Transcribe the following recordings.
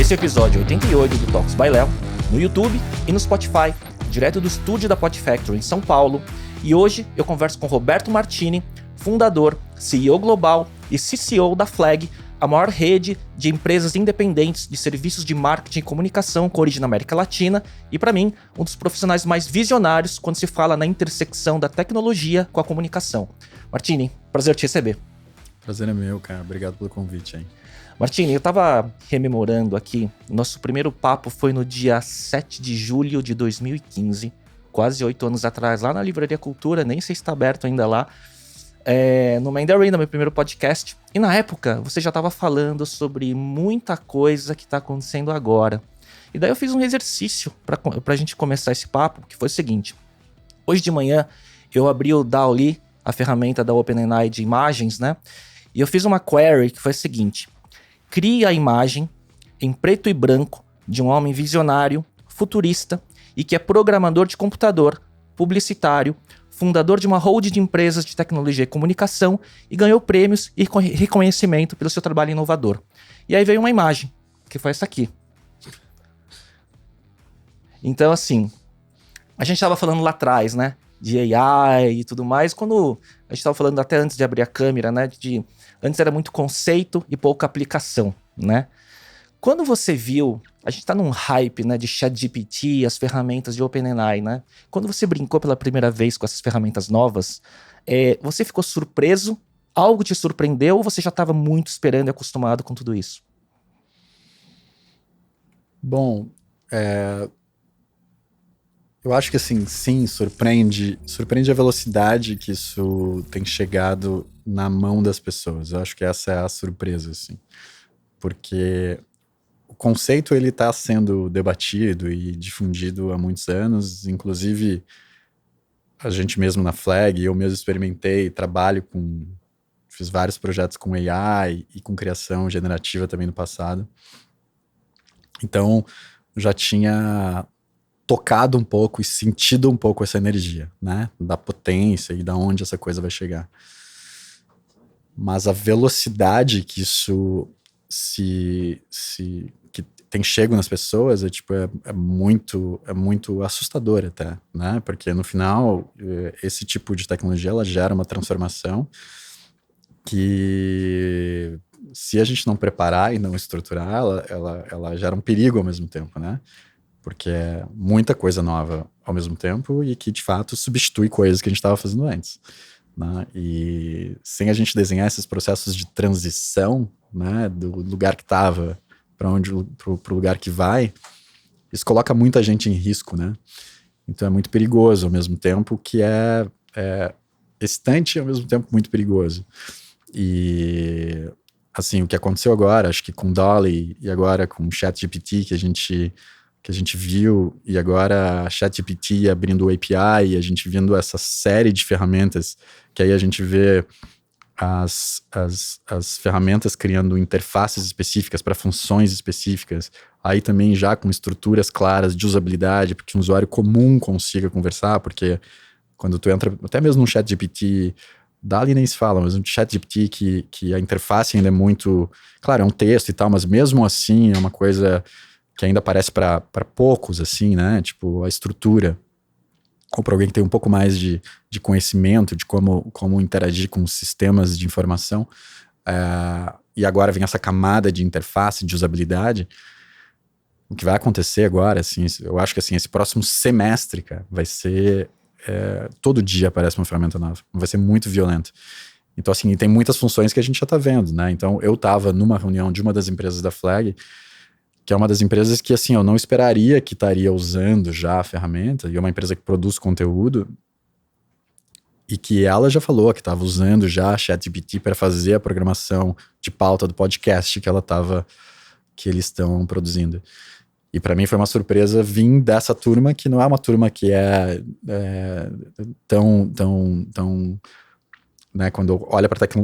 Esse é o episódio 88 do Talks by Léo, no YouTube e no Spotify, direto do estúdio da Pod Factory em São Paulo. E hoje eu converso com Roberto Martini, fundador, CEO global e CCO da Flag, a maior rede de empresas independentes de serviços de marketing e comunicação com origem na América Latina e, para mim, um dos profissionais mais visionários quando se fala na intersecção da tecnologia com a comunicação. Martini, prazer te receber. Prazer é meu, cara. Obrigado pelo convite aí. Martini, eu tava rememorando aqui, nosso primeiro papo foi no dia 7 de julho de 2015, quase 8 anos atrás, lá na Livraria Cultura, nem sei se está aberto ainda lá, no Mandarin, no meu primeiro podcast. E na época, você já estava falando sobre muita coisa que está acontecendo agora. E daí eu fiz um exercício para a gente começar esse papo, que foi o seguinte. Hoje de manhã, eu abri o DALL-E, a ferramenta da OpenAI de imagens, né? E eu fiz uma query que foi a seguinte. Crie a imagem em preto e branco de um homem visionário, futurista e que é programador de computador, publicitário, fundador de uma holding de empresas de tecnologia e comunicação e ganhou prêmios e reconhecimento pelo seu trabalho inovador. E aí veio uma imagem, que foi essa aqui. Então, assim, a gente estava falando lá atrás, né, de AI e tudo mais, quando a gente estava falando até antes de abrir a câmera, né, antes era muito conceito e pouca aplicação, né? Quando você viu, a gente tá num hype, né, de ChatGPT, as ferramentas de OpenAI, né? Quando você brincou pela primeira vez com essas ferramentas novas, você ficou surpreso? Algo te surpreendeu ou você já estava muito esperando e acostumado com tudo isso? Bom, eu acho que assim, sim, surpreende a velocidade que isso tem chegado na mão das pessoas. Eu acho que essa é a surpresa, assim. Porque o conceito, ele tá sendo debatido e difundido há muitos anos. Inclusive, a gente mesmo na Flag, eu mesmo experimentei, fiz vários projetos com AI e com criação generativa também no passado. Então, já tinha tocado um pouco e sentido um pouco essa energia, né? Da potência e da onde essa coisa vai chegar. Mas a velocidade que isso que tem chego nas pessoas é muito assustador até, né? Porque no final, esse tipo de tecnologia, ela gera uma transformação que, se a gente não preparar e não estruturar, ela gera um perigo ao mesmo tempo, né? Porque é muita coisa nova ao mesmo tempo e que, de fato, substitui coisas que a gente estava fazendo antes, né? E sem a gente desenhar esses processos de transição, né, do lugar que estava para o lugar que vai, isso coloca muita gente em risco, né? Então é muito perigoso ao mesmo tempo que é excitante e ao mesmo tempo muito perigoso. E, assim, o que aconteceu agora, acho que com DALL-E e agora com o ChatGPT que a gente viu, e agora a ChatGPT abrindo o API, e a gente vendo essa série de ferramentas, que aí a gente vê as ferramentas criando interfaces específicas para funções específicas, aí também já com estruturas claras de usabilidade, para que um usuário comum consiga conversar, porque quando tu entra, até mesmo no ChatGPT, DALL-E nem se fala, mas no ChatGPT que a interface ainda é muito, claro, é um texto e tal, mas mesmo assim é uma coisa que ainda aparece para poucos, assim, né? Tipo, a estrutura. Ou para alguém que tem um pouco mais de conhecimento de como interagir com sistemas de informação. E agora vem essa camada de interface, de usabilidade. O que vai acontecer agora, assim, eu acho que assim, esse próximo semestre, cara, vai ser... todo dia aparece uma ferramenta nova. Vai ser muito violento. Então, assim, tem muitas funções que a gente já tá vendo, né? Então, eu tava numa reunião de uma das empresas da Flag, que é uma das empresas que, assim, eu não esperaria que estaria usando já a ferramenta, e é uma empresa que produz conteúdo, e que ela já falou que estava usando já a ChatGPT para fazer a programação de pauta do podcast que eles estão produzindo. E para mim foi uma surpresa vir dessa turma, que não é uma turma que tão né, quando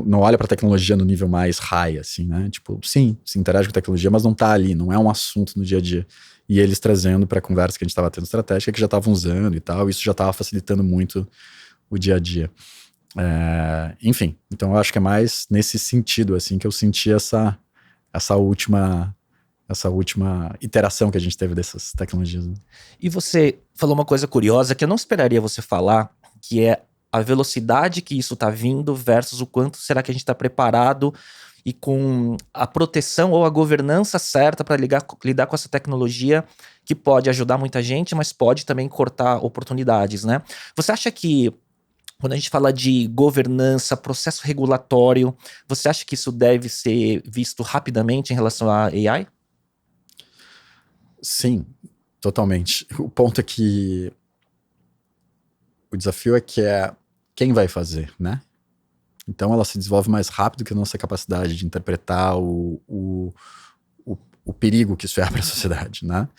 não olha para tecnologia no nível mais high, assim, né? Tipo, sim, se interage com tecnologia, mas não tá ali, não é um assunto no dia a dia. E eles trazendo para a conversa que a gente estava tendo estratégica, que já estavam usando e tal, isso já estava facilitando muito o dia a dia. Enfim, então eu acho que é mais nesse sentido, assim, que eu senti essa última essa última iteração que a gente teve dessas tecnologias. Né? E você falou uma coisa curiosa que eu não esperaria você falar, que é a velocidade que isso está vindo versus o quanto será que a gente está preparado e com a proteção ou a governança certa para lidar com essa tecnologia que pode ajudar muita gente, mas pode também cortar oportunidades, né? Você acha que quando a gente fala de governança, processo regulatório, você acha que isso deve ser visto rapidamente em relação à AI? Sim, totalmente. O ponto é que o desafio é que quem vai fazer, né? Então ela se desenvolve mais rápido que a nossa capacidade de interpretar o perigo que isso é para a sociedade, né?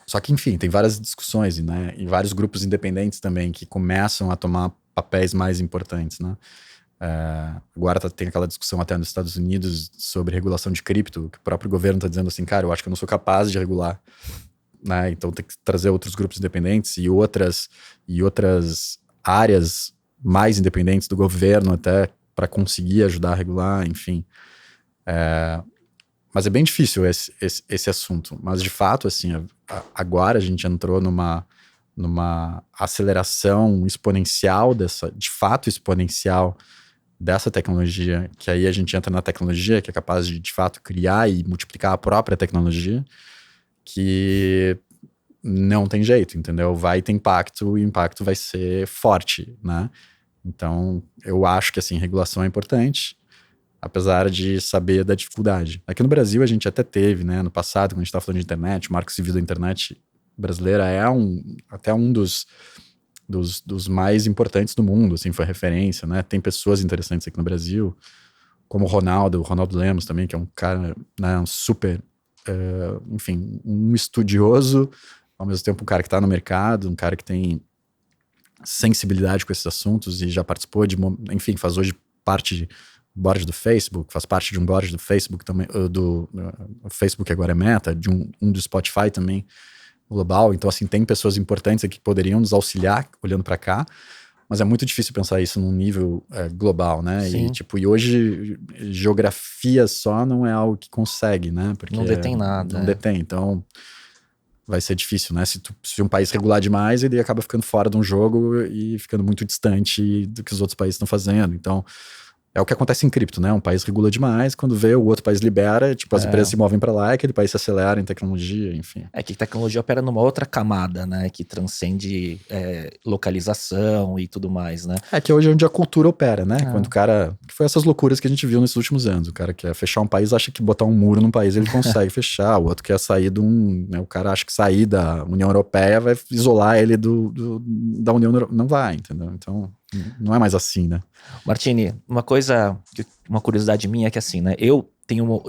Só que, enfim, tem várias discussões, né? E vários grupos independentes também que começam a tomar papéis mais importantes, né? Agora tem aquela discussão até nos Estados Unidos sobre regulação de cripto, que o próprio governo está dizendo assim, cara, eu acho que eu não sou capaz de regular, né? Então tem que trazer outros grupos independentes e outras áreas mais independentes do governo até para conseguir ajudar a regular, enfim. Mas é bem difícil esse assunto. Mas de fato, assim, agora a gente entrou numa aceleração exponencial dessa tecnologia, que aí a gente entra na tecnologia que é capaz de fato criar e multiplicar a própria tecnologia, que não tem jeito, entendeu? Vai ter impacto e o impacto vai ser forte, né? Então, eu acho que, assim, regulação é importante, apesar de saber da dificuldade. Aqui no Brasil a gente até teve, né, no passado, quando a gente estava falando de internet, o Marco Civil da internet brasileira é até um dos mais importantes do mundo, assim, foi referência, né? Tem pessoas interessantes aqui no Brasil, como o Ronaldo Lemos também, que é um cara, né, um super, enfim, um estudioso, ao mesmo tempo um cara que está no mercado, um cara que tem sensibilidade com esses assuntos e já participou enfim, faz hoje parte de board do Facebook, faz parte de um board do Facebook também, o Facebook agora é Meta, de um do Spotify também, global. Então, assim, tem pessoas importantes aqui que poderiam nos auxiliar olhando para cá, mas é muito difícil pensar isso num nível global, né? Sim. E hoje, geografia só não é algo que consegue, né? Porque não detém nada. Não detém, então vai ser difícil, né? Se um país regular demais, ele acaba ficando fora de um jogo e ficando muito distante do que os outros países estão fazendo. Então, é o que acontece em cripto, né? Um país regula demais, quando vê o outro país libera, tipo, as empresas se movem para lá, aquele país se acelera em tecnologia, enfim. É que tecnologia opera numa outra camada, né? Que transcende localização e tudo mais, né? É que hoje é onde a cultura opera, né? Quando o cara... Que foi essas loucuras que a gente viu nesses últimos anos. O cara quer fechar um país, acha que botar um muro num país ele consegue fechar. O outro quer sair né? O cara acha que sair da União Europeia vai isolar ele da União Europeia. Não vai, entendeu? Então... Não é mais assim, né? Martini, uma curiosidade minha é que assim, né? Eu tenho...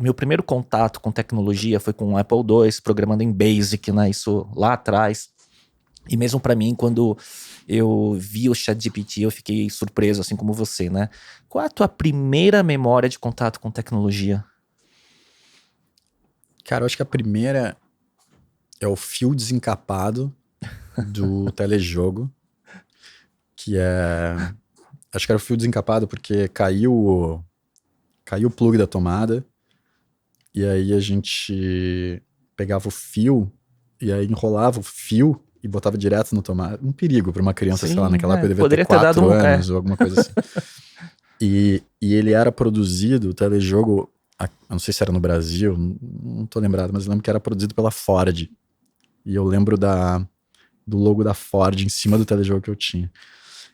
meu primeiro contato com tecnologia foi com o Apple II, programando em BASIC, né? Isso lá atrás. E mesmo para mim, quando eu vi o ChatGPT, eu fiquei surpreso, assim como você, né? Qual é a tua primeira memória de contato com tecnologia? Cara, eu acho que a primeira é o fio desencapado do telejogo. Que acho que era o fio desencapado porque caiu o plug da tomada e aí a gente pegava o fio e aí enrolava o fio e botava direto no tomada. Um perigo para uma criança, sei lá, naquela época eu devia ter 4 anos ou alguma coisa assim. E ele era produzido, o telejogo, eu não sei se era no Brasil, não tô lembrado, mas eu lembro que era produzido pela Ford. E eu lembro do logo da Ford em cima do telejogo que eu tinha.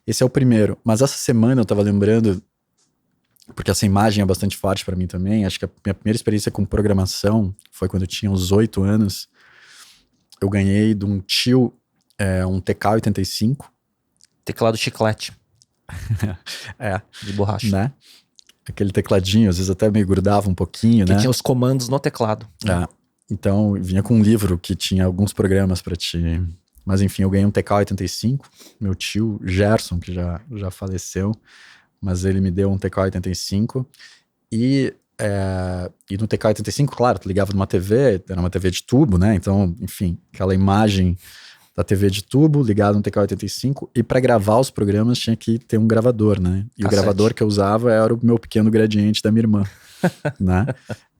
Esse é o primeiro. Mas essa semana eu tava lembrando, porque essa imagem é bastante forte pra mim também, acho que a minha primeira experiência com programação foi quando eu tinha uns 8 anos. Eu ganhei de um tio um TK-85. Teclado chiclete. De borracha. Né? Aquele tecladinho, às vezes até meio grudava um pouquinho, né? Que tinha os comandos no teclado. Então, vinha com um livro que tinha alguns programas pra ti... Mas enfim, eu ganhei um TK-85, meu tio Gerson, que já faleceu, mas ele me deu um TK-85 e no TK-85, claro, tu ligava numa TV, era uma TV de tubo, né? Então, enfim, aquela imagem da TV de tubo, ligado no TK-85, e para gravar os programas tinha que ter um gravador, né? E o gravador que eu usava era o meu pequeno Gradiente da minha irmã, né?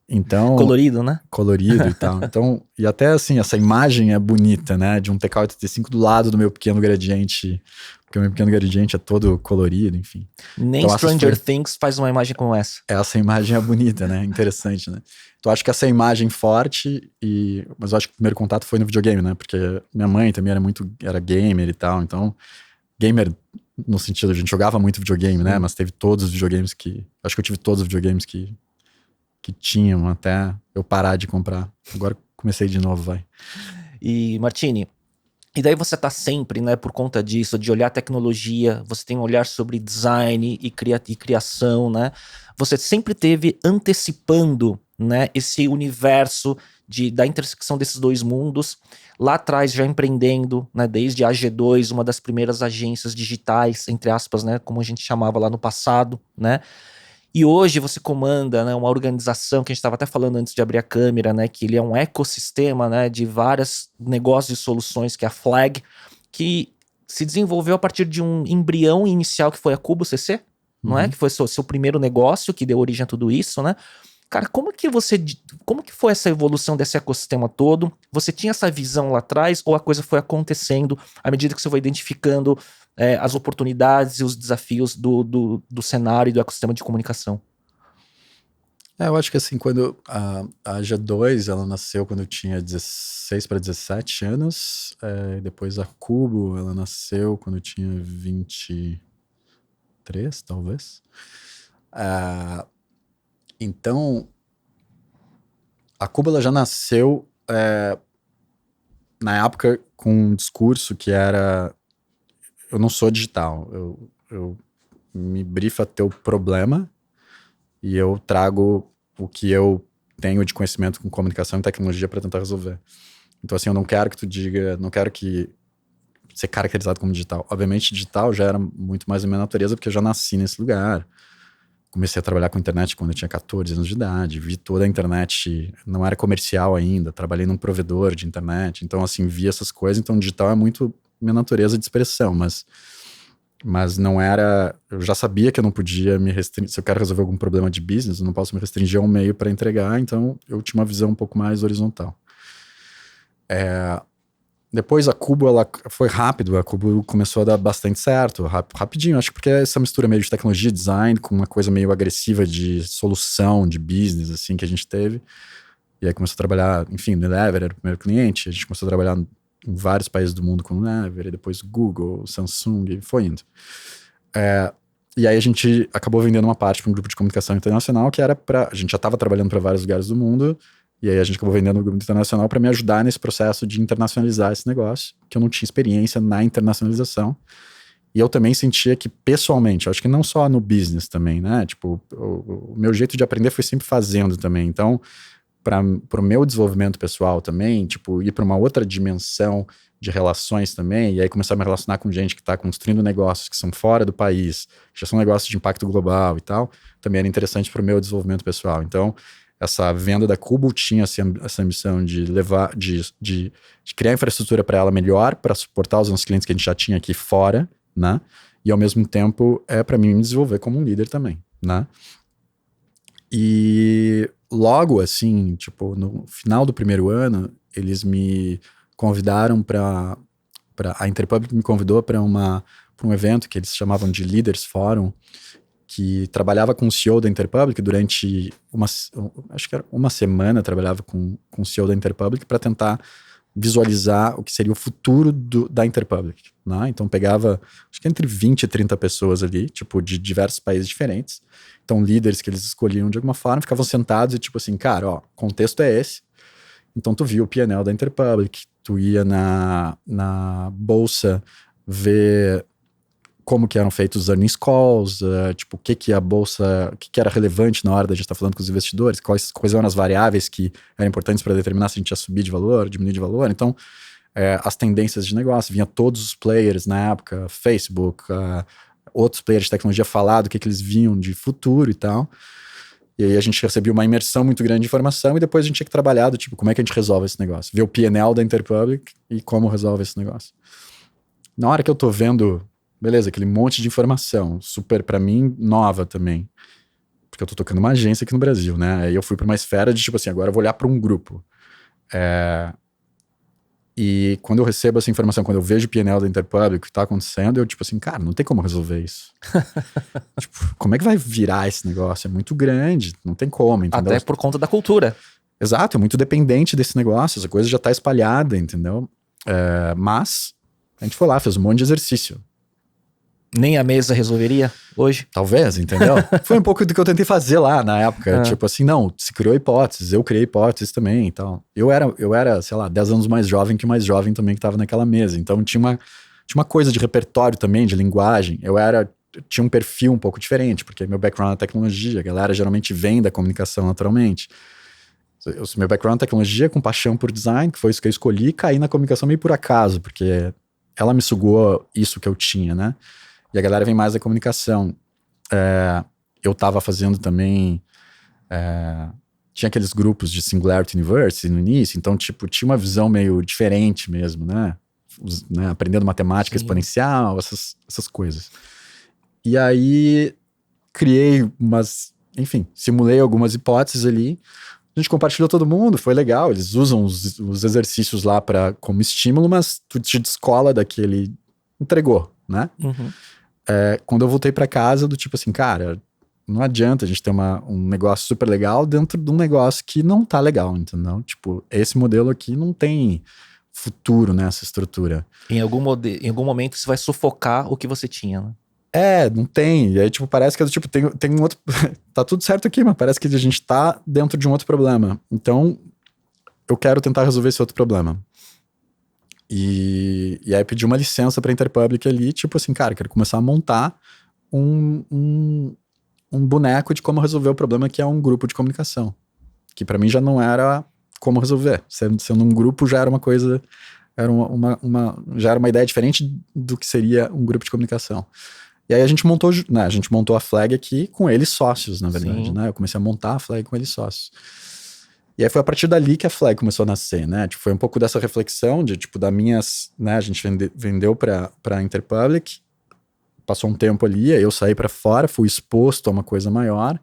Então, Colorido, né? colorido e tal. Então, e até assim, essa imagem é bonita, né? De um TK-85 do lado do meu pequeno Gradiente, porque o meu pequeno Gradiente é todo colorido, enfim. Nem Então, Stranger Things faz uma imagem como essa. Essa imagem é bonita, né? Interessante, né? Então, acho que essa imagem forte, mas eu acho que o primeiro contato foi no videogame, né? Porque minha mãe também era gamer e tal, então, gamer no sentido, a gente jogava muito videogame, né? Mas teve todos os videogames acho que eu tive todos os videogames que tinham até eu parar de comprar. Agora comecei de novo, vai. E, Martini, e daí você tá sempre, né, por conta disso, de olhar tecnologia, você tem um olhar sobre design e criação, né? Você sempre teve antecipando, né, esse universo da intersecção desses dois mundos, lá atrás já empreendendo, né, desde a AG2, uma das primeiras agências digitais, entre aspas, né, como a gente chamava lá no passado, né? E hoje você comanda, né, uma organização que a gente estava até falando antes de abrir a câmera, né, que ele é um ecossistema, né, de vários negócios e soluções, que é a Flag, que se desenvolveu a partir de um embrião inicial que foi a Cubo CC, não é? Que foi seu primeiro negócio que deu origem a tudo isso, né? Cara, como que foi essa evolução desse ecossistema todo? Você tinha essa visão lá atrás ou a coisa foi acontecendo à medida que você foi identificando as oportunidades e os desafios do cenário e do ecossistema de comunicação? Eu acho que assim, quando a G2, ela nasceu quando eu tinha 16 para 17 anos, depois a Cubo, ela nasceu quando eu tinha 23, talvez. Então, a Cubo, ela já nasceu na época com um discurso que era: eu não sou digital, eu me brifa teu problema e eu trago o que eu tenho de conhecimento com comunicação e tecnologia para tentar resolver. Então, assim, eu não quero que tu diga, não quero que ser caracterizado como digital. Obviamente, digital já era muito mais a minha natureza, porque eu já nasci nesse lugar. Comecei a trabalhar com internet quando eu tinha 14 anos de idade, vi toda a internet, não era comercial ainda, trabalhei num provedor de internet, então, assim, vi essas coisas. Então, digital é muito minha natureza de expressão, mas não era... Eu já sabia que eu não podia me restringir. Se eu quero resolver algum problema de business, eu não posso me restringir a um meio para entregar, então eu tinha uma visão um pouco mais horizontal. Depois a Cubo, ela foi rápido, a Cubo começou a dar bastante certo, rapidinho, acho que porque é essa mistura meio de tecnologia, design, com uma coisa meio agressiva de solução, de business, assim, que a gente teve. E aí começou a trabalhar, enfim, no Unilever era o primeiro cliente, a gente começou a trabalhar em vários países do mundo com o Unilever, e depois Google, Samsung, e foi indo. E aí a gente acabou vendendo uma parte para um grupo de comunicação internacional que era a gente já estava trabalhando para vários lugares do mundo, e aí a gente acabou vendendo o grupo internacional para me ajudar nesse processo de internacionalizar esse negócio, que eu não tinha experiência na internacionalização. E eu também sentia que, pessoalmente, eu acho que não só no business também, né? Tipo, o meu jeito de aprender foi sempre fazendo também. Então, para o meu desenvolvimento pessoal também, tipo, ir para uma outra dimensão de relações também, e aí começar a me relacionar com gente que está construindo negócios que são fora do país, que já são negócios de impacto global e tal, também era interessante para o meu desenvolvimento pessoal. Então, essa venda da Cubo tinha essa ambição de levar, de criar infraestrutura para ela melhor, para suportar os nossos clientes que a gente já tinha aqui fora, né? E ao mesmo tempo para mim me desenvolver como um líder também, né? E logo assim, tipo, no final do primeiro ano, eles me convidaram a Interpublic me convidou para um evento que eles chamavam de Leaders Forum, que trabalhava com o CEO da Interpublic durante acho que era uma semana, trabalhava com o CEO da Interpublic para tentar visualizar o que seria o futuro da Interpublic, né? Então pegava, acho que entre 20 e 30 pessoas ali, tipo, de diversos países diferentes. Então líderes que eles escolhiam de alguma forma, ficavam sentados e tipo assim, cara, ó, o contexto é esse. Então tu via o P&L da Interpublic, tu ia na bolsa ver como que eram feitos os earnings calls, tipo, o que a bolsa, o que era relevante na hora da gente estar falando com os investidores, quais eram as variáveis que eram importantes para determinar se a gente ia subir de valor, diminuir de valor. Então, as tendências de negócio, vinha todos os players na época, Facebook, outros players de tecnologia falar do que eles viam de futuro e tal. E aí a gente recebia uma imersão muito grande de informação e depois a gente tinha que trabalhar do tipo, como é que a gente resolve esse negócio? Ver o P&L da Interpublic e como resolve esse negócio. Na hora que eu tô vendo, beleza, aquele monte de informação, super, pra mim, nova também. Porque eu tô tocando uma agência aqui no Brasil, né? Aí eu fui pra uma esfera de tipo assim, agora eu vou olhar pra um grupo. E quando eu recebo essa informação, quando eu vejo o P&L da Interpublic, o que tá acontecendo, eu tipo assim, cara, não tem como resolver isso. Tipo, como é que vai virar esse negócio? É muito grande, não tem como, entendeu? Até por conta da cultura. Exato, é muito dependente desse negócio, essa coisa já tá espalhada, entendeu? Mas a gente foi lá, fez um monte de exercício. Nem a mesa resolveria hoje? Talvez, entendeu? Foi um pouco do que eu tentei fazer lá na época. Tipo assim, não, se criou hipóteses, eu criei hipóteses também e tal. Eu era, sei lá, 10 anos mais jovem que o mais jovem também que tava naquela mesa. Então tinha uma coisa de repertório também, de linguagem. Tinha um perfil um pouco diferente, porque meu background é tecnologia, a galera geralmente vem da comunicação naturalmente. Meu background é tecnologia com paixão por design, que foi isso que eu escolhi, e caí na comunicação meio por acaso, porque ela me sugou isso que eu tinha, né? E a galera vem mais da comunicação. Eu tava fazendo também... tinha aqueles grupos de Singularity University no início, então, tipo, tinha uma visão meio diferente mesmo, né? Aprendendo matemática exponencial, essas coisas. E aí, simulei algumas hipóteses ali. A gente compartilhou todo mundo, foi legal. Eles usam os exercícios lá como estímulo, mas tu te descola daquele... Entregou, né? Uhum. Quando eu voltei pra casa, do tipo assim, cara, não adianta a gente ter um negócio super legal dentro de um negócio que não tá legal, entendeu? Tipo, esse modelo aqui não tem futuro nessa estrutura. Em algum momento isso vai sufocar o que você tinha, né? Não tem. E aí, tipo, parece que tipo, tem um outro... tá tudo certo aqui, mas parece que a gente tá dentro de um outro problema. Então, eu quero tentar resolver esse outro problema. E aí eu pedi uma licença pra Interpublic ali, tipo assim, cara, quero começar a montar um boneco de como resolver o problema, que é um grupo de comunicação. Que pra mim já não era como resolver. Sendo um grupo já era uma coisa... já era uma ideia diferente do que seria um grupo de comunicação. E aí a gente montou a Flag aqui com eles sócios, na verdade, né? Eu comecei a montar a Flag com eles sócios. E aí foi a partir dali que a Flag começou a nascer, né? Tipo, foi um pouco dessa reflexão de, tipo, né? A gente vendeu pra Interpublic, passou um tempo ali, aí eu saí pra fora, fui exposto a uma coisa maior.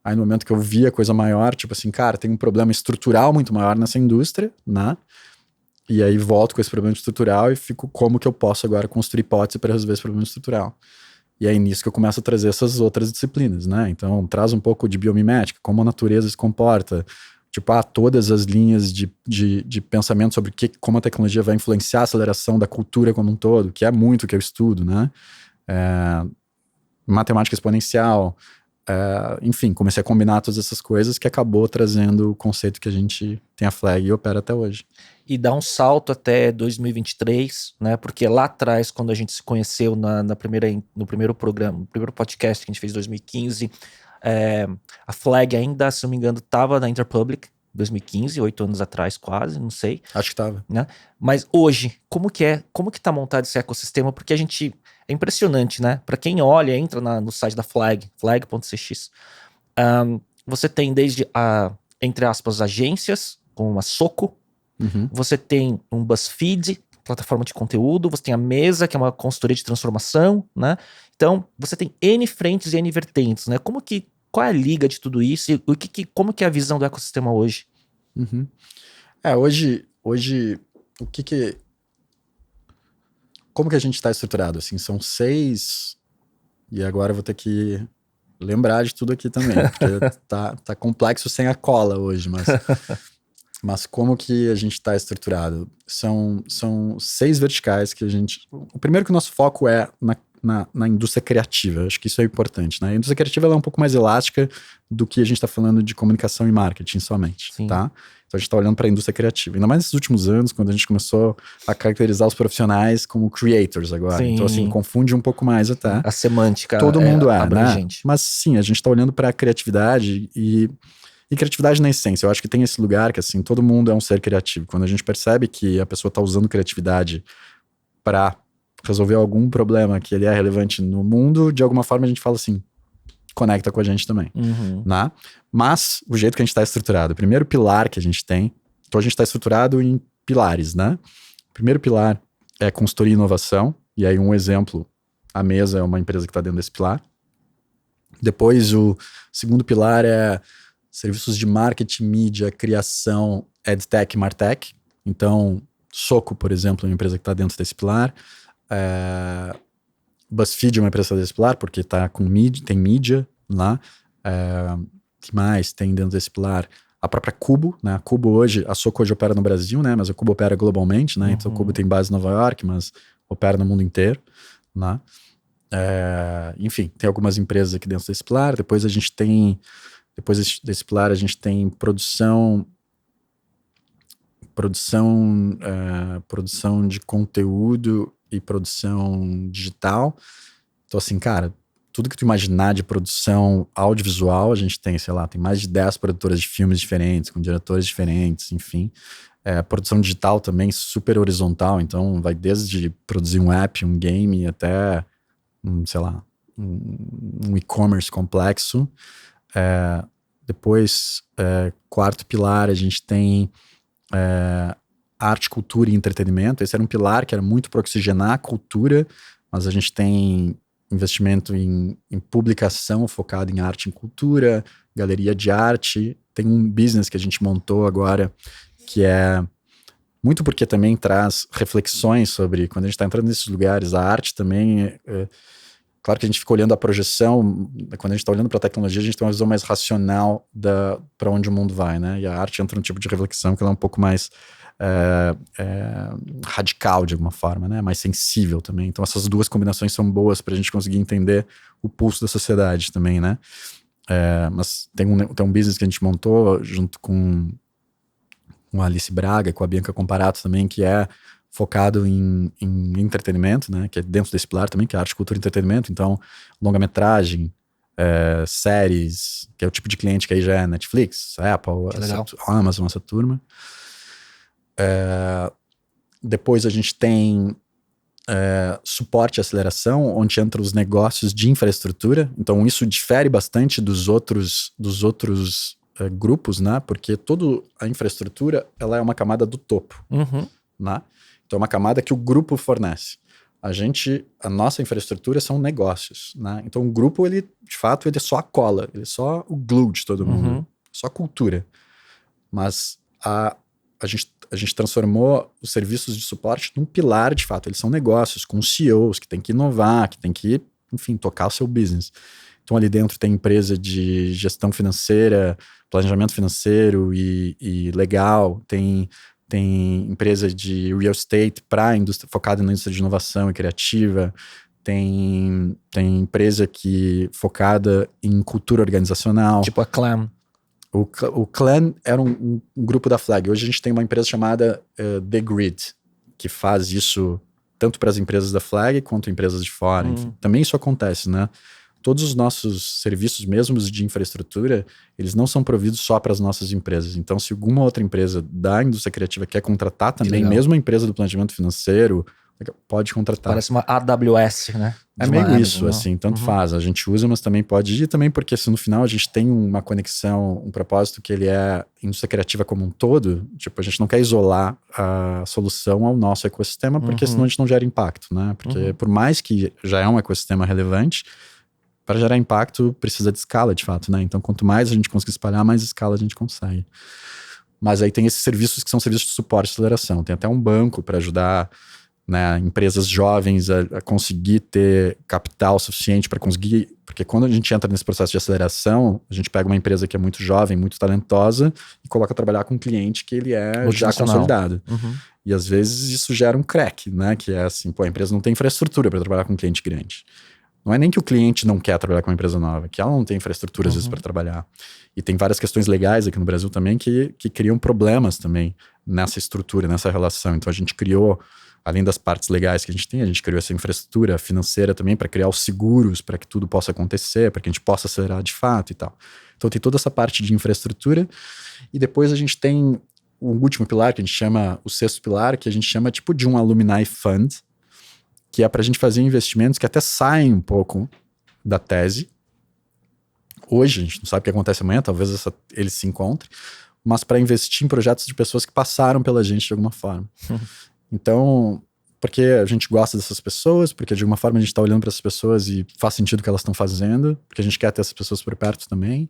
Aí no momento que eu vi a coisa maior, tipo assim, cara, tem um problema estrutural muito maior nessa indústria, né? E aí volto com esse problema estrutural e fico como que eu posso agora construir hipótese para resolver esse problema estrutural. E aí nisso que eu começo a trazer essas outras disciplinas, né? Então traz um pouco de biomimética, como a natureza se comporta, tipo, todas as linhas de pensamento sobre como a tecnologia vai influenciar a aceleração da cultura como um todo, que é muito o que eu estudo, né? Matemática exponencial, enfim, comecei a combinar todas essas coisas que acabou trazendo o conceito que a gente tem a Flag e opera até hoje. E dá um salto até 2023, né? Porque lá atrás, quando a gente se conheceu no primeiro programa, no primeiro podcast que a gente fez em 2015, a Flag ainda, se não me engano, estava na Interpublic, 2015, 8 anos atrás quase, não sei. Acho que estava. Né? Mas hoje, como que tá montado esse ecossistema? Porque a gente... É impressionante, né? Para quem olha, entra no site da Flag, flag.cx, você tem desde entre aspas, agências, como a Soco, você tem um BuzzFeed, plataforma de conteúdo, você tem a Mesa, que é uma consultoria de transformação, né? Então, você tem N frentes e N vertentes, né? Qual é a liga de tudo isso e como que é a visão do ecossistema hoje? Hoje, como que a gente está estruturado? Assim, são 6, e agora eu vou ter que lembrar de tudo aqui também, porque tá complexo sem a cola hoje, mas como que a gente está estruturado? São 6 verticais que a gente... O primeiro que o nosso foco é na indústria criativa, acho que isso é importante, né? A indústria criativa ela é um pouco mais elástica do que a gente está falando de comunicação e marketing somente, tá? Então a gente está olhando para a indústria criativa. Ainda mais nesses últimos anos, quando a gente começou a caracterizar os profissionais como creators agora. Sim. Então assim, confunde um pouco mais até. A semântica todo mundo abrangente. Né? Mas sim, a gente está olhando para a criatividade e criatividade na essência. Eu acho que tem esse lugar que assim, todo mundo é um ser criativo. Quando a gente percebe que a pessoa está usando criatividade para resolver algum problema que ele é relevante no mundo, de alguma forma a gente fala assim, conecta com a gente também. Né? Mas o jeito que a gente está estruturado, o primeiro pilar que a gente tem, então a gente está estruturado em pilares, né? O primeiro pilar é consultoria e inovação, e aí um exemplo, a Mesa é uma empresa que está dentro desse pilar. Depois o segundo pilar é serviços de marketing, mídia, criação, edtech, martech. Então, Soco, por exemplo, é uma empresa que está dentro desse pilar. BuzzFeed é uma empresa desse pilar, porque tá com mídia, tem mídia lá. Que mais tem dentro desse pilar? A própria Cubo, né? A Cubo hoje, a Soco hoje opera no Brasil, né? Mas a Cubo opera globalmente, né? Então a Cubo tem base em Nova York, mas opera no mundo inteiro, né? Enfim, tem algumas empresas aqui dentro desse pilar. Depois a gente tem, depois desse pilar a gente tem produção de conteúdo e produção digital. Então assim, cara, tudo que tu imaginar de produção audiovisual, a gente tem, sei lá, tem mais de 10 produtoras de filmes diferentes, com diretores diferentes, enfim. Produção digital também super horizontal, então vai desde produzir um app, um game, até, sei lá, um e-commerce complexo. Depois, quarto pilar, a gente tem arte, cultura e entretenimento. Esse era um pilar que era muito para oxigenar a cultura, mas a gente tem investimento em publicação focado em arte e cultura, galeria de arte. Tem um business que a gente montou agora que é muito porque também traz reflexões sobre quando a gente está entrando nesses lugares, a arte também claro que a gente fica olhando a projeção, quando a gente está olhando para a tecnologia, a gente tem uma visão mais racional para onde o mundo vai, né? E a arte entra num tipo de reflexão que ela é um pouco mais radical de alguma forma, né? Mais sensível também. Então essas duas combinações são boas para a gente conseguir entender o pulso da sociedade também, né? Mas tem um business que a gente montou junto com a Alice Braga, com a Bianca Comparato também, que é focado em entretenimento, né? Que é dentro desse pilar também, que é arte, cultura e entretenimento. Então, longa-metragem, séries, que é o tipo de cliente que aí já é Netflix, Apple, Amazon, essa turma. Depois a gente tem suporte e aceleração, onde entram os negócios de infraestrutura. Então isso difere bastante dos outros grupos, né? Porque toda a infraestrutura ela é uma camada do topo, né? Então é uma camada que o grupo fornece. A nossa infraestrutura são negócios, né? Então o grupo, ele, de fato, ele é só a cola, ele é só o glue de todo mundo, só a cultura. Mas a gente transformou os serviços de suporte num pilar, de fato. Eles são negócios com CEOs que tem que inovar, que tem que, enfim, tocar o seu business. Então, ali dentro tem empresa de gestão financeira, planejamento financeiro e legal. Tem empresa de real estate focada na indústria de inovação e criativa. Tem empresa focada em cultura organizacional. Tipo a Clam. O Clan era um grupo da Flag. Hoje a gente tem uma empresa chamada The Grid, que faz isso tanto para as empresas da Flag quanto empresas de fora. Enfim, também isso acontece, né? Todos os nossos serviços, mesmo de infraestrutura, eles não são providos só para as nossas empresas. Então, se alguma outra empresa da indústria criativa quer contratar também, mesmo a empresa do planejamento financeiro, pode contratar. Parece uma AWS, né? É meio isso, assim, tanto faz. A gente usa, mas também pode ir também, porque se no final a gente tem uma conexão, um propósito que ele é indústria criativa como um todo, tipo, a gente não quer isolar a solução ao nosso ecossistema, porque senão a gente não gera impacto, né? Porque por mais que já é um ecossistema relevante, para gerar impacto precisa de escala, de fato, né? Então, quanto mais a gente conseguir espalhar, mais escala a gente consegue. Mas aí tem esses serviços que são serviços de suporte e aceleração. Tem até um banco para ajudar, né, empresas jovens a conseguir ter capital suficiente para conseguir... Porque quando a gente entra nesse processo de aceleração, a gente pega uma empresa que é muito jovem, muito talentosa e coloca a trabalhar com um cliente que ele é já consolidado. E às vezes isso gera um crack, né? Que é assim, a empresa não tem infraestrutura para trabalhar com um cliente grande. Não é nem que o cliente não quer trabalhar com uma empresa nova, que ela não tem infraestrutura às vezes para trabalhar. E tem várias questões legais aqui no Brasil também que criam problemas também nessa estrutura, nessa relação. Então a gente criou, além das partes legais que a gente criou essa infraestrutura financeira também para criar os seguros para que tudo possa acontecer, para que a gente possa acelerar de fato e tal. Então tem toda essa parte de infraestrutura. E depois a gente tem o último pilar, que a gente chama, o sexto pilar, que a gente chama tipo de um Alumni Fund, que é para a gente fazer investimentos que até saem um pouco da tese, hoje, a gente não sabe o que acontece amanhã, talvez ele se encontre, mas para investir em projetos de pessoas que passaram pela gente de alguma forma. Então, porque a gente gosta dessas pessoas, porque de alguma forma a gente está olhando para essas pessoas e faz sentido o que elas estão fazendo, porque a gente quer ter essas pessoas por perto também,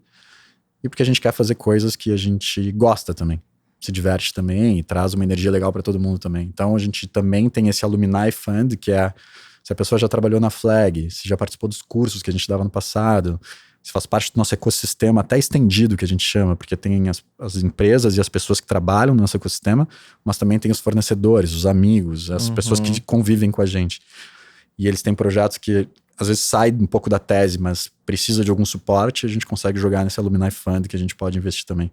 e porque a gente quer fazer coisas que a gente gosta também, se diverte também e traz uma energia legal para todo mundo também. Então a gente também tem esse Alumni Fund, que é se a pessoa já trabalhou na Flag, se já participou dos cursos que a gente dava no passado, se faz parte do nosso ecossistema até estendido, que a gente chama, porque tem as empresas e as pessoas que trabalham no nosso ecossistema, mas também tem os fornecedores, os amigos, as pessoas que convivem com a gente. E eles têm projetos que às vezes saem um pouco da tese, mas precisa de algum suporte, a gente consegue jogar nesse Alumni Fund que a gente pode investir também.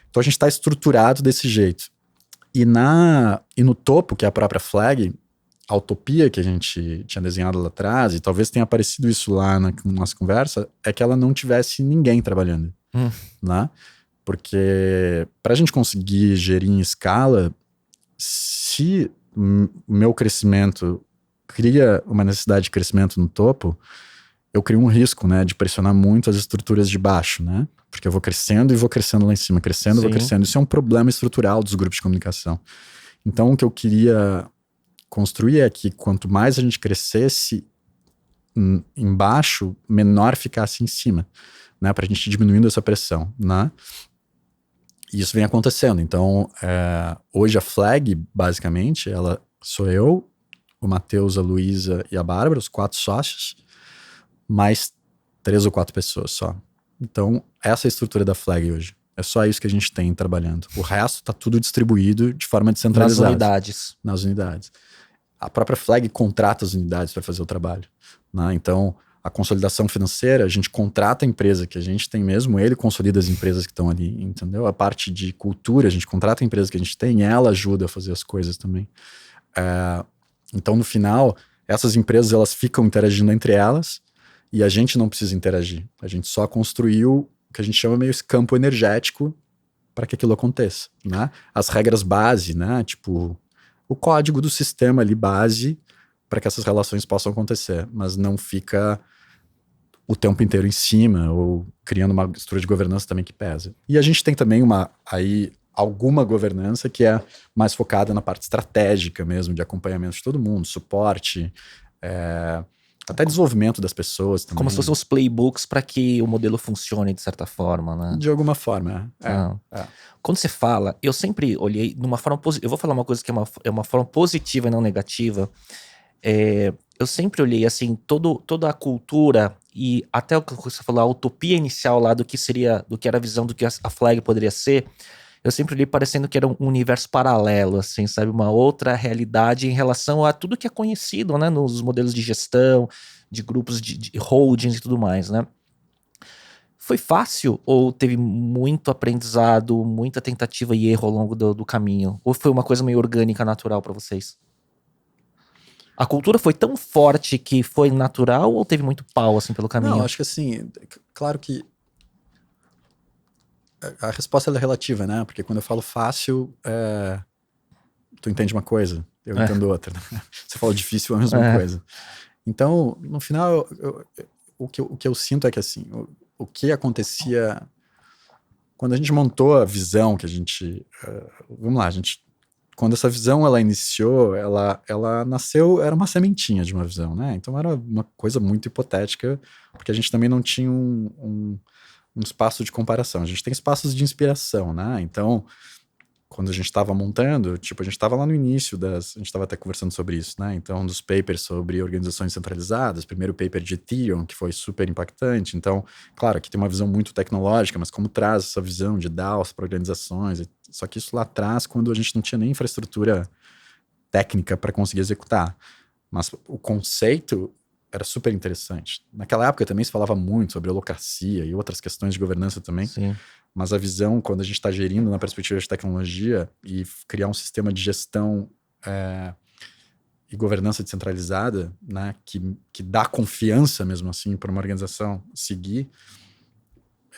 Então a gente está estruturado desse jeito. E no topo, que é a própria Flag, a utopia que a gente tinha desenhado lá atrás, e talvez tenha aparecido isso lá na nossa conversa, é que ela não tivesse ninguém trabalhando, né? Porque para a gente conseguir gerir em escala, se o meu crescimento cria uma necessidade de crescimento no topo, eu crio um risco, né, de pressionar muito as estruturas de baixo, né? Porque eu vou crescendo e vou crescendo lá em cima, crescendo e vou crescendo. Isso é um problema estrutural dos grupos de comunicação. Então, o que eu queria construir é que quanto mais a gente crescesse embaixo, menor ficasse em cima, né? Pra gente ir diminuindo essa pressão, né? E isso vem acontecendo. Então, hoje a Flag, basicamente, ela sou eu, o Matheus, a Luísa e a Bárbara, os 4 sócios, mais 3 ou 4 pessoas só. Então, essa é a estrutura da Flag hoje. É só isso que a gente tem trabalhando. O resto tá tudo distribuído de forma descentralizada. Nas unidades. A própria Flag contrata as unidades para fazer o trabalho, né? Então, a consolidação financeira, a gente contrata a empresa que a gente tem mesmo, ele consolida as empresas que estão ali, entendeu? A parte de cultura, a gente contrata a empresa que a gente tem e ela ajuda a fazer as coisas também. Então, no final, essas empresas elas ficam interagindo entre elas e a gente não precisa interagir. A gente só construiu o que a gente chama meio esse campo energético para que aquilo aconteça, né? As regras base, né? Tipo, o código do sistema ali base para que essas relações possam acontecer, mas não fica o tempo inteiro em cima ou criando uma estrutura de governança também que pesa. E a gente tem também alguma governança que é mais focada na parte estratégica mesmo, de acompanhamento de todo mundo, suporte, até desenvolvimento das pessoas também. Como se fossem os playbooks para que o modelo funcione de certa forma, né? De alguma forma, Quando você fala, eu sempre olhei de uma forma positiva. Eu vou falar uma coisa que é uma forma positiva e não negativa. Eu sempre olhei assim, toda a cultura e até o que você falou, a utopia inicial lá do que era a visão do que a Flag poderia ser. Eu sempre olhei parecendo que era um universo paralelo, assim, sabe? Uma outra realidade em relação a tudo que é conhecido, né? Nos modelos de gestão, de grupos de holdings e tudo mais, né? Foi fácil ou teve muito aprendizado, muita tentativa e erro ao longo do caminho? Ou foi uma coisa meio orgânica, natural para vocês? A cultura foi tão forte que foi natural ou teve muito pau, assim, pelo caminho? Não, acho que assim, claro que a resposta é relativa, né? Porque quando eu falo fácil, tu entende uma coisa, eu entendo outra. Né? Você fala difícil, é a mesma coisa. Então, no final, o que eu sinto é que assim, o que acontecia quando a gente montou a visão que a gente... vamos lá, quando essa visão ela iniciou, ela nasceu, era uma sementinha de uma visão, né? Então era uma coisa muito hipotética, porque a gente também não tinha um espaço de comparação. A gente tem espaços de inspiração, né? Então, quando a gente estava montando, tipo, a gente estava lá no início a gente estava até conversando sobre isso, né? Então, dos papers sobre organizações centralizadas, primeiro paper de Ethereum, que foi super impactante. Então, claro, aqui tem uma visão muito tecnológica, mas como traz essa visão de DAOs para organizações? Só que isso lá atrás, quando a gente não tinha nem infraestrutura técnica para conseguir executar. Mas o conceito era super interessante. Naquela época também se falava muito sobre holocracia e outras questões de governança também. Sim. Mas a visão, quando a gente está gerindo na perspectiva de tecnologia e criar um sistema de gestão e governança descentralizada, né, que dá confiança mesmo assim para uma organização seguir,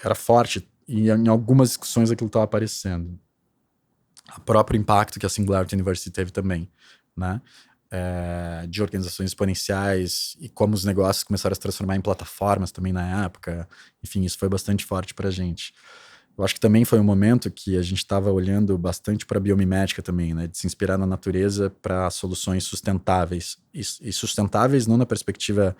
era forte. E em algumas discussões aquilo estava aparecendo. O próprio impacto que a Singularity University teve também, né? de organizações exponenciais e como os negócios começaram a se transformar em plataformas também na época. Enfim, isso foi bastante forte para a gente. Eu acho que também foi um momento que a gente estava olhando bastante para a biomimética também, né? De se inspirar na natureza para soluções sustentáveis. E sustentáveis não na perspectiva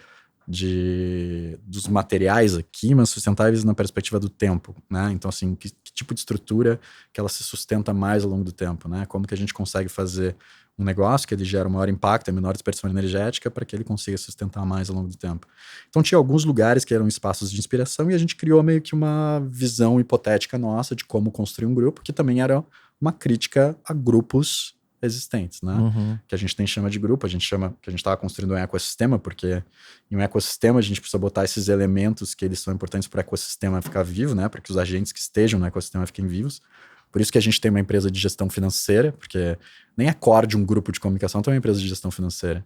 dos materiais aqui, mas sustentáveis na perspectiva do tempo, né? Então, assim, que tipo de estrutura que ela se sustenta mais ao longo do tempo, né? Como que a gente consegue fazer um negócio que ele gera um maior impacto, a menor dispersão energética, para que ele consiga sustentar mais ao longo do tempo. Então tinha alguns lugares que eram espaços de inspiração e a gente criou meio que uma visão hipotética nossa de como construir um grupo, que também era uma crítica a grupos existentes, né? Que a gente chama de grupo, a gente chama que a gente estava construindo um ecossistema, porque em um ecossistema a gente precisa botar esses elementos que eles são importantes para o ecossistema ficar vivo, né? Para que os agentes que estejam no ecossistema fiquem vivos. Por isso que a gente tem uma empresa de gestão financeira, porque nem a core de um grupo de comunicação tem uma empresa de gestão financeira.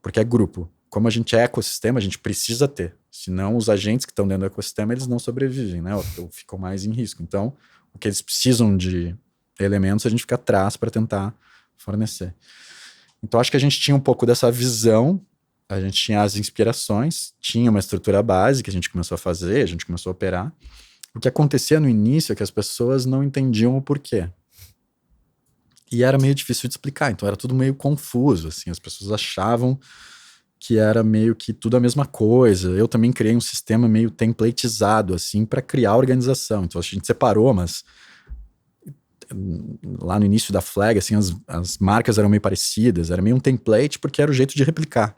Porque é grupo. Como a gente é ecossistema, a gente precisa ter. Senão os agentes que estão dentro do ecossistema, eles não sobrevivem, né? Ou ficam mais em risco. Então, o que eles precisam de elementos, a gente fica atrás para tentar fornecer. Então, acho que a gente tinha um pouco dessa visão, a gente tinha as inspirações, tinha uma estrutura base que a gente começou a fazer, a gente começou a operar. O que acontecia no início é que as pessoas não entendiam o porquê. E era meio difícil de explicar, então era tudo meio confuso, assim, as pessoas achavam que era meio que tudo a mesma coisa. Eu também criei um sistema meio templatizado, assim, para criar a organização. Então a gente separou, mas lá no início da Flag, assim, as marcas eram meio parecidas, era meio um template porque era o jeito de replicar.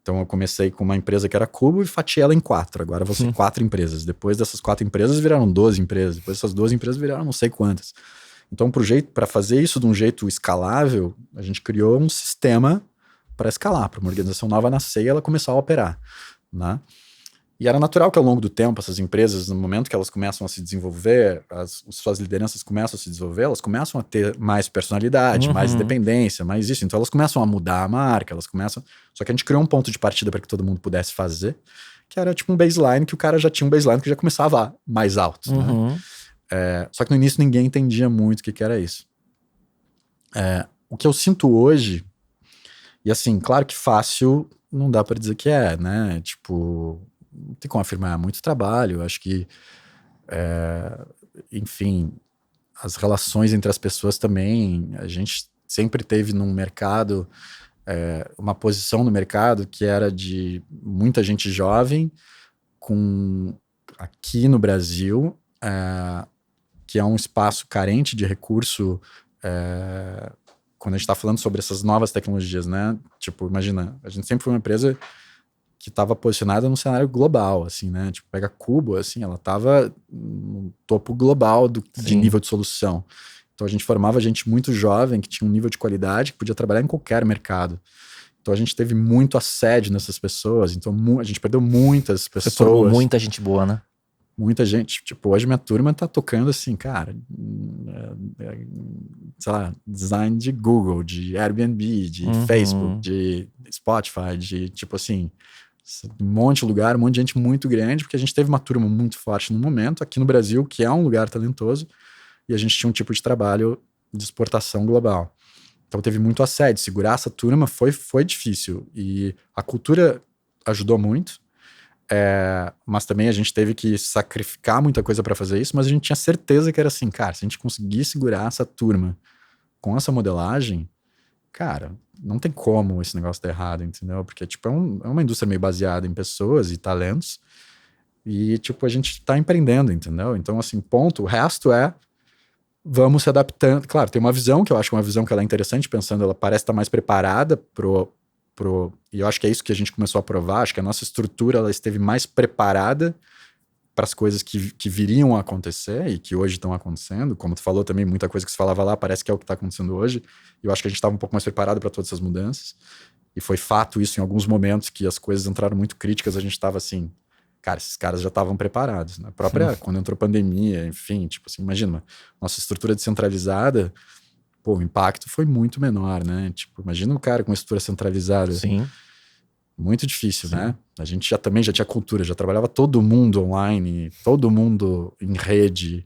Então eu comecei com uma empresa que era Cubo e fatiei ela em 4. Agora vão ser 4 empresas. Depois dessas 4 empresas viraram 12 empresas. Depois dessas 12 empresas viraram não sei quantas. Então para fazer isso de um jeito escalável, a gente criou um sistema para escalar, para uma organização nova nascer e ela começar a operar, né? E era natural que ao longo do tempo essas empresas, no momento que elas começam a se desenvolver, suas lideranças começam a se desenvolver, elas começam a ter mais personalidade, mais independência, mais isso. Então elas começam a mudar a marca, elas começam... Só que a gente criou um ponto de partida para que todo mundo pudesse fazer, que era tipo um baseline, que o cara já tinha um baseline que já começava mais alto, né? Só que no início ninguém entendia muito o que era isso. O que eu sinto hoje, e assim, claro que fácil não dá para dizer que é, né? Tipo... Não tem como afirmar, muito trabalho. Acho que, enfim, as relações entre as pessoas também. A gente sempre teve num mercado, uma posição no mercado que era de muita gente jovem, aqui no Brasil, que é um espaço carente de recurso. Quando a gente está falando sobre essas novas tecnologias, né? Tipo, imagina, a gente sempre foi uma empresa que estava posicionada no cenário global, assim, né? Tipo, pega Cubo, assim, ela estava no topo global de nível de solução. Então a gente formava gente muito jovem, que tinha um nível de qualidade, que podia trabalhar em qualquer mercado. Então a gente teve muito assédio nessas pessoas, então a gente perdeu muitas pessoas. Você formou muita gente boa, né? Muita gente. Tipo, hoje minha turma tá tocando assim, cara, sei lá, design de Google, de Airbnb, de Facebook, de Spotify, de tipo assim... um monte de lugar, um monte de gente muito grande, porque a gente teve uma turma muito forte no momento, aqui no Brasil, que é um lugar talentoso, e a gente tinha um tipo de trabalho de exportação global. Então teve muito assédio, segurar essa turma foi difícil, e a cultura ajudou muito, mas também a gente teve que sacrificar muita coisa para fazer isso, mas a gente tinha certeza que era assim, cara, se a gente conseguir segurar essa turma com essa modelagem, cara, não tem como esse negócio dar errado, entendeu? Porque, tipo, é uma indústria meio baseada em pessoas e talentos e, tipo, a gente tá empreendendo, entendeu? Então, assim, ponto. O resto vamos se adaptando. Claro, tem uma visão que eu acho que é uma visão que ela é interessante, pensando, ela parece estar mais preparada e eu acho que é isso que a gente começou a provar, acho que a nossa estrutura, ela esteve mais preparada para as coisas que viriam a acontecer e que hoje estão acontecendo. Como tu falou também, muita coisa que se falava lá parece que é o que está acontecendo hoje. E eu acho que a gente estava um pouco mais preparado para todas essas mudanças. E foi fato isso em alguns momentos que as coisas entraram muito críticas. A gente estava assim, cara, esses caras já estavam preparados. Né? Quando entrou pandemia, enfim, tipo assim, imagina, nossa estrutura descentralizada, pô, o impacto foi muito menor, né? Tipo, imagina um cara com uma estrutura centralizada. Sim. Muito difícil, né? A gente também já tinha cultura, já trabalhava todo mundo online, todo mundo em rede,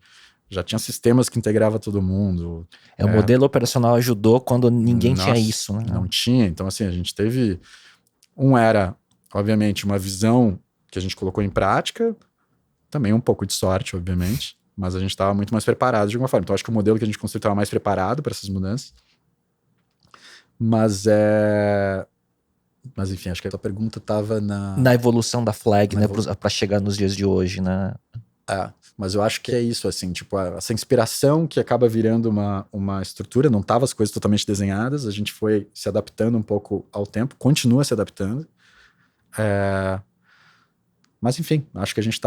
Já tinha sistemas que integrava todo mundo. O modelo operacional ajudou quando ninguém tinha isso, né? Não tinha. Então, assim, a gente teve... era, obviamente, uma visão que a gente colocou em prática, também um pouco de sorte, obviamente, mas a gente estava muito mais preparado de alguma forma. Então, acho que o modelo que a gente construiu estava mais preparado para essas mudanças. Mas enfim, acho que a tua pergunta estava na evolução da Flag, né, para chegar nos dias de hoje, né? Mas eu acho que é isso, assim, tipo, essa inspiração que acaba virando uma estrutura, não tava as coisas totalmente desenhadas, a gente foi se adaptando um pouco ao tempo, continua se adaptando. Mas enfim, acho que a gente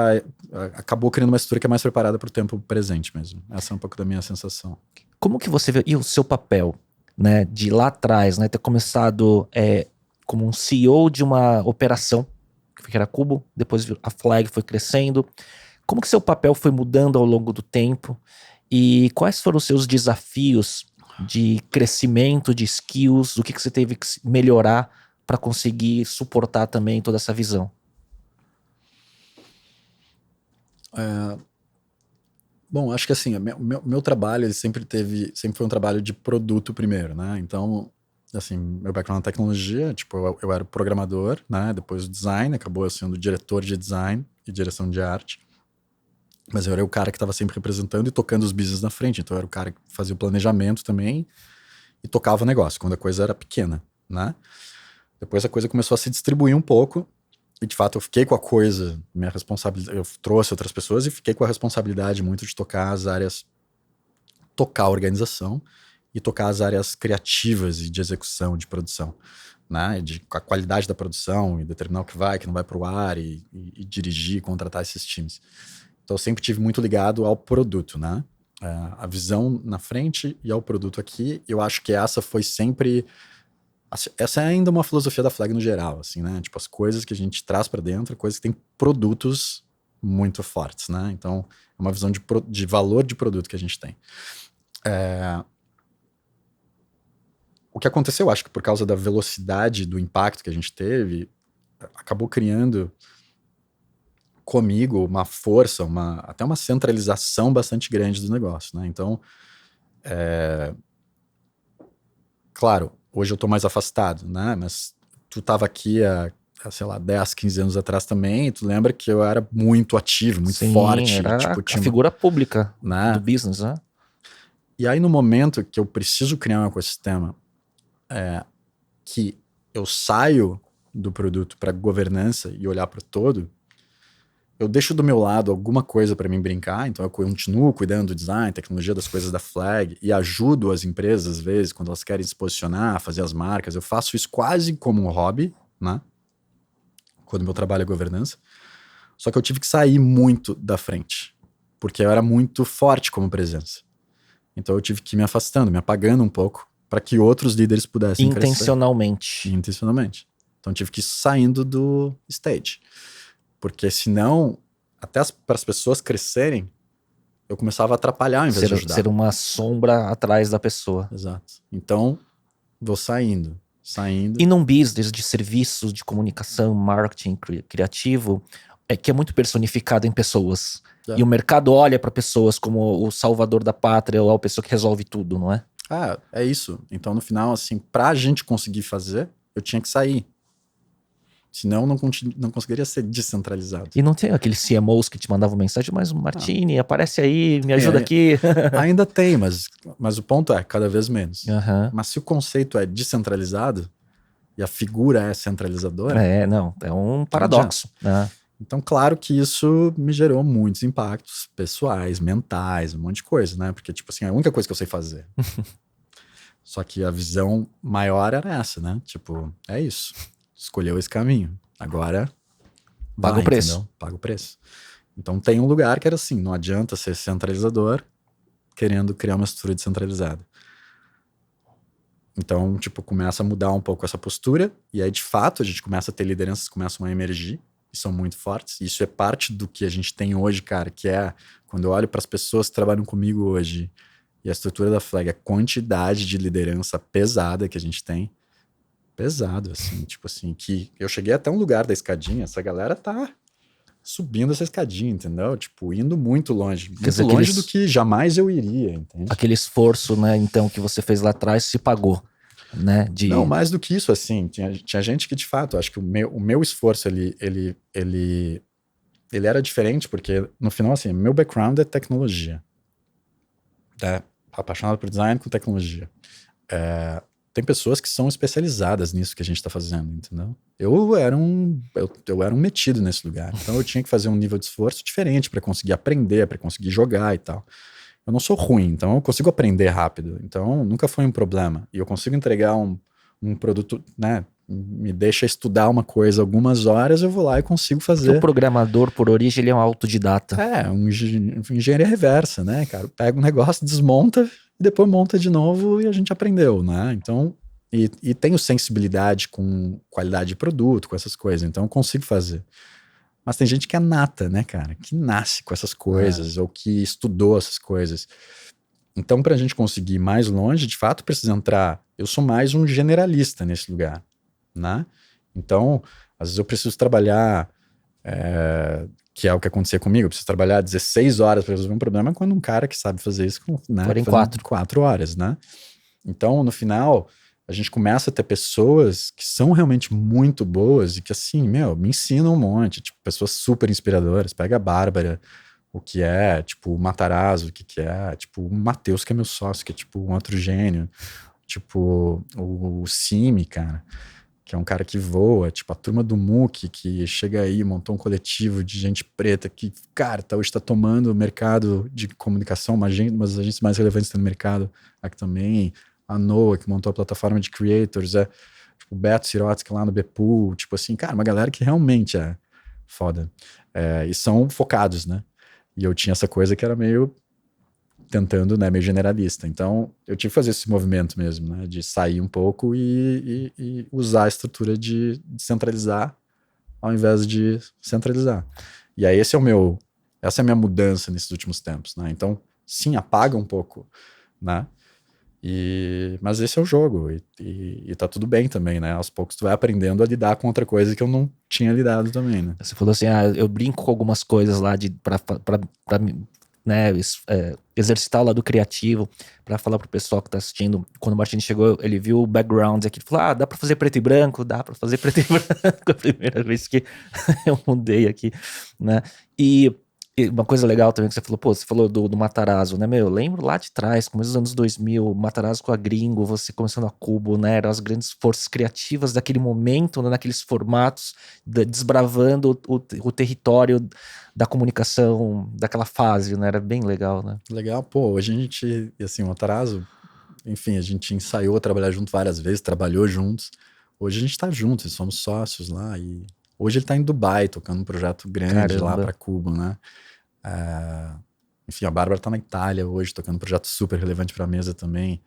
acabou criando uma estrutura que é mais preparada para o tempo presente mesmo. Essa é um pouco da minha sensação. Como que você vê, e o seu papel, né, de lá atrás, né, ter começado como um CEO de uma operação, que era Cubo, depois a Flag foi crescendo. Como que seu papel foi mudando ao longo do tempo? E quais foram os seus desafios de crescimento, de skills? O que você teve que melhorar para conseguir suportar também toda essa visão? Bom, acho que assim, meu trabalho ele sempre foi um trabalho de produto primeiro, né? Então, assim, meu background na tecnologia, tipo, eu era programador, né? Depois o design, acabou sendo diretor de design e direção de arte. Mas eu era o cara que estava sempre representando e tocando os business na frente. Então eu era o cara que fazia o planejamento também e tocava o negócio, quando a coisa era pequena, né? Depois a coisa começou a se distribuir um pouco e, de fato, eu fiquei com a coisa, minha responsabilidade, eu trouxe outras pessoas e fiquei com a responsabilidade muito de tocar as áreas, tocar a organização e tocar as áreas criativas e de execução, de produção, né? A qualidade da produção e determinar o que vai, que não vai para o ar e dirigir, contratar esses times. Então eu sempre tive muito ligado ao produto, né? A visão na frente e ao produto aqui. Eu acho que essa foi sempre... Essa é ainda uma filosofia da Flag no geral, assim, né? Tipo, as coisas que a gente traz para dentro, coisas que têm produtos muito fortes, né? Então, é uma visão de valor de produto que a gente tem. O que aconteceu, acho que por causa da velocidade do impacto que a gente teve, acabou criando comigo uma força, até uma centralização bastante grande do negócio, né? Então, claro, hoje eu tô mais afastado, né? Mas tu tava aqui sei lá, 10, 15 anos atrás também, e tu lembra que eu era muito ativo, muito forte. Era tipo, a figura pública, né? do business, né? E aí no momento que eu preciso criar um ecossistema que eu saio do produto para governança e olhar para o todo, eu deixo do meu lado alguma coisa para mim brincar, então eu continuo cuidando do design, tecnologia das coisas da Flag e ajudo as empresas, às vezes, quando elas querem se posicionar, fazer as marcas, eu faço isso quase como um hobby, né? Quando meu trabalho é governança. Só que eu tive que sair muito da frente, porque eu era muito forte como presença. Então eu tive que ir me afastando, me apagando um pouco, para que outros líderes pudessem intencionalmente. crescer. Intencionalmente. Então eu tive que ir saindo do stage. Porque senão, até para as pessoas crescerem, eu começava a atrapalhar ao invés de ajudar. Ser uma sombra atrás da pessoa. Exato. Então, vou saindo. E num business de serviços, de comunicação, marketing criativo, que é muito personificado em pessoas. E o mercado olha para pessoas como o salvador da pátria ou a pessoa que resolve tudo, não é? É isso. Então, no final, assim, pra gente conseguir fazer, eu tinha que sair. Senão, não conseguiria ser descentralizado. E não tem aqueles CMOs que te mandavam mensagem, mas Martini, aparece aí, me ajuda aqui. Ainda tem, mas o ponto é, cada vez menos. Uhum. Mas se o conceito é descentralizado, e a figura é centralizadora... É um paradoxo. Né? Então, claro que isso me gerou muitos impactos pessoais, mentais, um monte de coisa, né? Porque, tipo assim, é a única coisa que eu sei fazer. Só que a visão maior era essa, né? Tipo, é isso. Escolheu esse caminho. Agora, paga o preço. Entendeu? Paga o preço. Então, tem um lugar que era assim, não adianta ser centralizador querendo criar uma estrutura descentralizada. Então, tipo, começa a mudar um pouco essa postura e aí, de fato, a gente começa a ter lideranças que começam a emergir e são muito fortes. Isso é parte do que a gente tem hoje, cara, que é quando eu olho para as pessoas que trabalham comigo hoje e a estrutura da Flag, a quantidade de liderança pesada que a gente tem, pesado, assim, tipo assim, que eu cheguei até um lugar da escadinha, essa galera tá subindo essa escadinha, entendeu? Tipo, indo muito longe. Quer Muito dizer, longe do que jamais eu iria, entende? aquele esforço, né, então, que você fez lá atrás se pagou, né, Não, de... mais do que isso, assim, tinha gente que, de fato, acho que o meu esforço, ele era diferente, porque, no final, assim, meu background é tecnologia, né? Apaixonado por design com tecnologia. Tem pessoas que são especializadas nisso que a gente está fazendo, entendeu? Eu era um metido nesse lugar, então eu tinha que fazer um nível de esforço diferente para conseguir aprender, para conseguir jogar e tal. Eu não sou ruim, então eu consigo aprender rápido, então nunca foi um problema. E eu consigo entregar um produto, né? Me deixa estudar uma coisa algumas horas, eu vou lá e consigo Porque o fazer. programador, por origem, ele é um autodidata. Engenharia reversa, né, cara? Pega um negócio, desmonta e depois monta de novo e a gente aprendeu, né? Então, e tenho sensibilidade com qualidade de produto, com essas coisas, então eu consigo fazer. Mas tem gente que é nata, né, cara? Que nasce com essas coisas ou que estudou essas coisas. Então, para a gente conseguir ir mais longe, de fato, precisa entrar. Eu sou mais um generalista nesse lugar, né? Então, às vezes eu preciso trabalhar, que é o que acontecia comigo, eu preciso trabalhar 16 horas para resolver um problema, quando um cara que sabe fazer isso, né, Foram em fazendo 4. 4 horas, né? Então, no final, a gente começa a ter pessoas que são realmente muito boas e que, assim, meu, me ensinam um monte, tipo, pessoas super inspiradoras. Pega a Bárbara, o que é, tipo, o Matarazzo, o que é, tipo, o Matheus, que é meu sócio, que é, tipo, um outro gênio, tipo, o Cime, cara, que é um cara que voa, tipo, a turma do MOOC, que chega aí, montou um coletivo de gente preta que, cara, hoje tá tomando o mercado de comunicação, uma das agências mais relevantes do mercado aqui também, a Noah, que montou a plataforma de creators, tipo, o Beto Sirotsky lá no Bepool, tipo assim, cara, uma galera que realmente é foda. E são focados, né? E eu tinha essa coisa que era meio tentando, né, meio generalista. Então, eu tive que fazer esse movimento mesmo, né, de sair um pouco e usar a estrutura de centralizar ao invés de centralizar. E aí essa é a minha mudança nesses últimos tempos, né? Então, sim, apaga um pouco, né? Mas esse é o jogo e tá tudo bem também, né? Aos poucos tu vai aprendendo a lidar com outra coisa que eu não tinha lidado também, né? Você falou assim, eu brinco com algumas coisas lá pra né, exercitar o lado criativo, pra falar pro pessoal que tá assistindo. Quando o Martins chegou, ele viu o background aqui, ele falou, dá pra fazer preto e branco? Dá pra fazer preto e branco. A primeira vez que eu mudei aqui, né? E uma coisa legal também que você falou, você falou do Matarazzo, né, meu? Eu lembro lá de trás, começo dos anos 2000, Matarazzo com a Gringo, você começando a Cubo, né? Eram as grandes forças criativas daquele momento, né, naqueles formatos, desbravando o território da comunicação daquela fase, né? Era bem legal, né? Legal, pô, hoje a gente, assim, o Matarazzo, enfim, a gente ensaiou a trabalhar junto várias vezes, trabalhou juntos. Hoje a gente tá juntos, somos sócios lá e hoje ele tá em Dubai, tocando um projeto grande lá Caramba. para Cuba, né? Ah, enfim, a Bárbara tá na Itália hoje, tocando um projeto super relevante para a mesa também.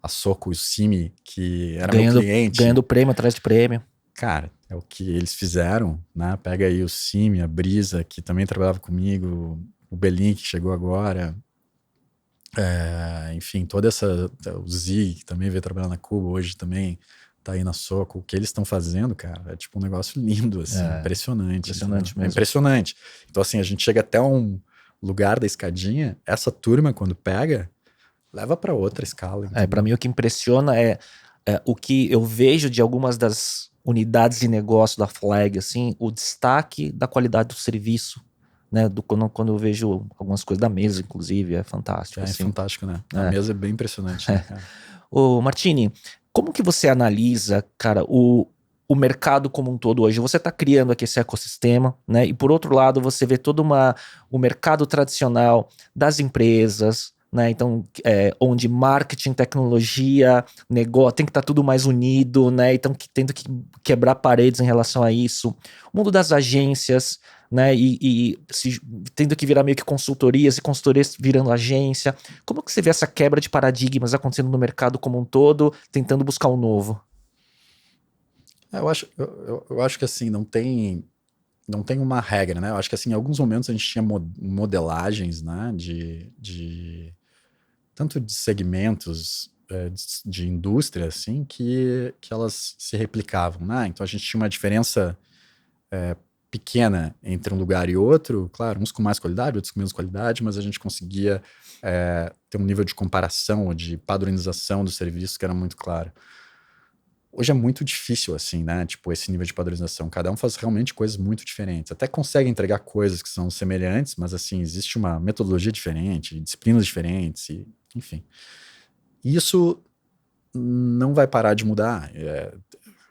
A Soco e o Simi, que era meu cliente, Ganhando prêmio atrás de prêmio. cara, é o que eles fizeram, né? Pega aí o Simi, a Brisa, que também trabalhava comigo, o Belin, que chegou agora, enfim, toda essa. O Zig, que também veio trabalhar na Cuba hoje também, tá aí na Soco. O que eles estão fazendo, cara, é tipo um negócio lindo, assim, impressionante. Impressionante Entendeu? É mesmo. impressionante. Então, assim, a gente chega até um lugar da escadinha, essa turma, quando pega, leva para outra escala. Para Entendeu? mim o que impressiona é o que eu vejo de algumas das unidades de negócio da Flag, assim, o destaque da qualidade do serviço, né? Quando eu vejo algumas coisas da mesa, inclusive, é fantástico, É assim. fantástico, né? A É. mesa é bem impressionante, né, cara? Ô, Martini, como que você analisa, cara, o mercado como um todo hoje? Você está criando aqui esse ecossistema, né? E por outro lado, você vê o mercado tradicional das empresas, né? Então, onde marketing, tecnologia, negócio, tem que estar tudo mais unido, né? Então, tendo que quebrar paredes em relação a isso. O mundo das agências, né? Tendo que virar meio que consultorias e consultorias virando agência. Como que você vê essa quebra de paradigmas acontecendo no mercado como um todo, tentando buscar um novo? Eu acho que assim, não tem uma regra, né? Eu acho que assim, em alguns momentos a gente tinha modelagens, né? Tanto de segmentos de indústria, assim, que elas se replicavam, né? Então a gente tinha uma diferença pequena entre um lugar e outro, claro, uns com mais qualidade, outros com menos qualidade, mas a gente conseguia ter um nível de comparação, de padronização do serviço que era muito claro. Hoje é muito difícil, assim, né? Tipo, esse nível de padronização. Cada um faz realmente coisas muito diferentes. Até consegue entregar coisas que são semelhantes, mas, assim, existe uma metodologia diferente, disciplinas diferentes, enfim. Isso não vai parar de mudar.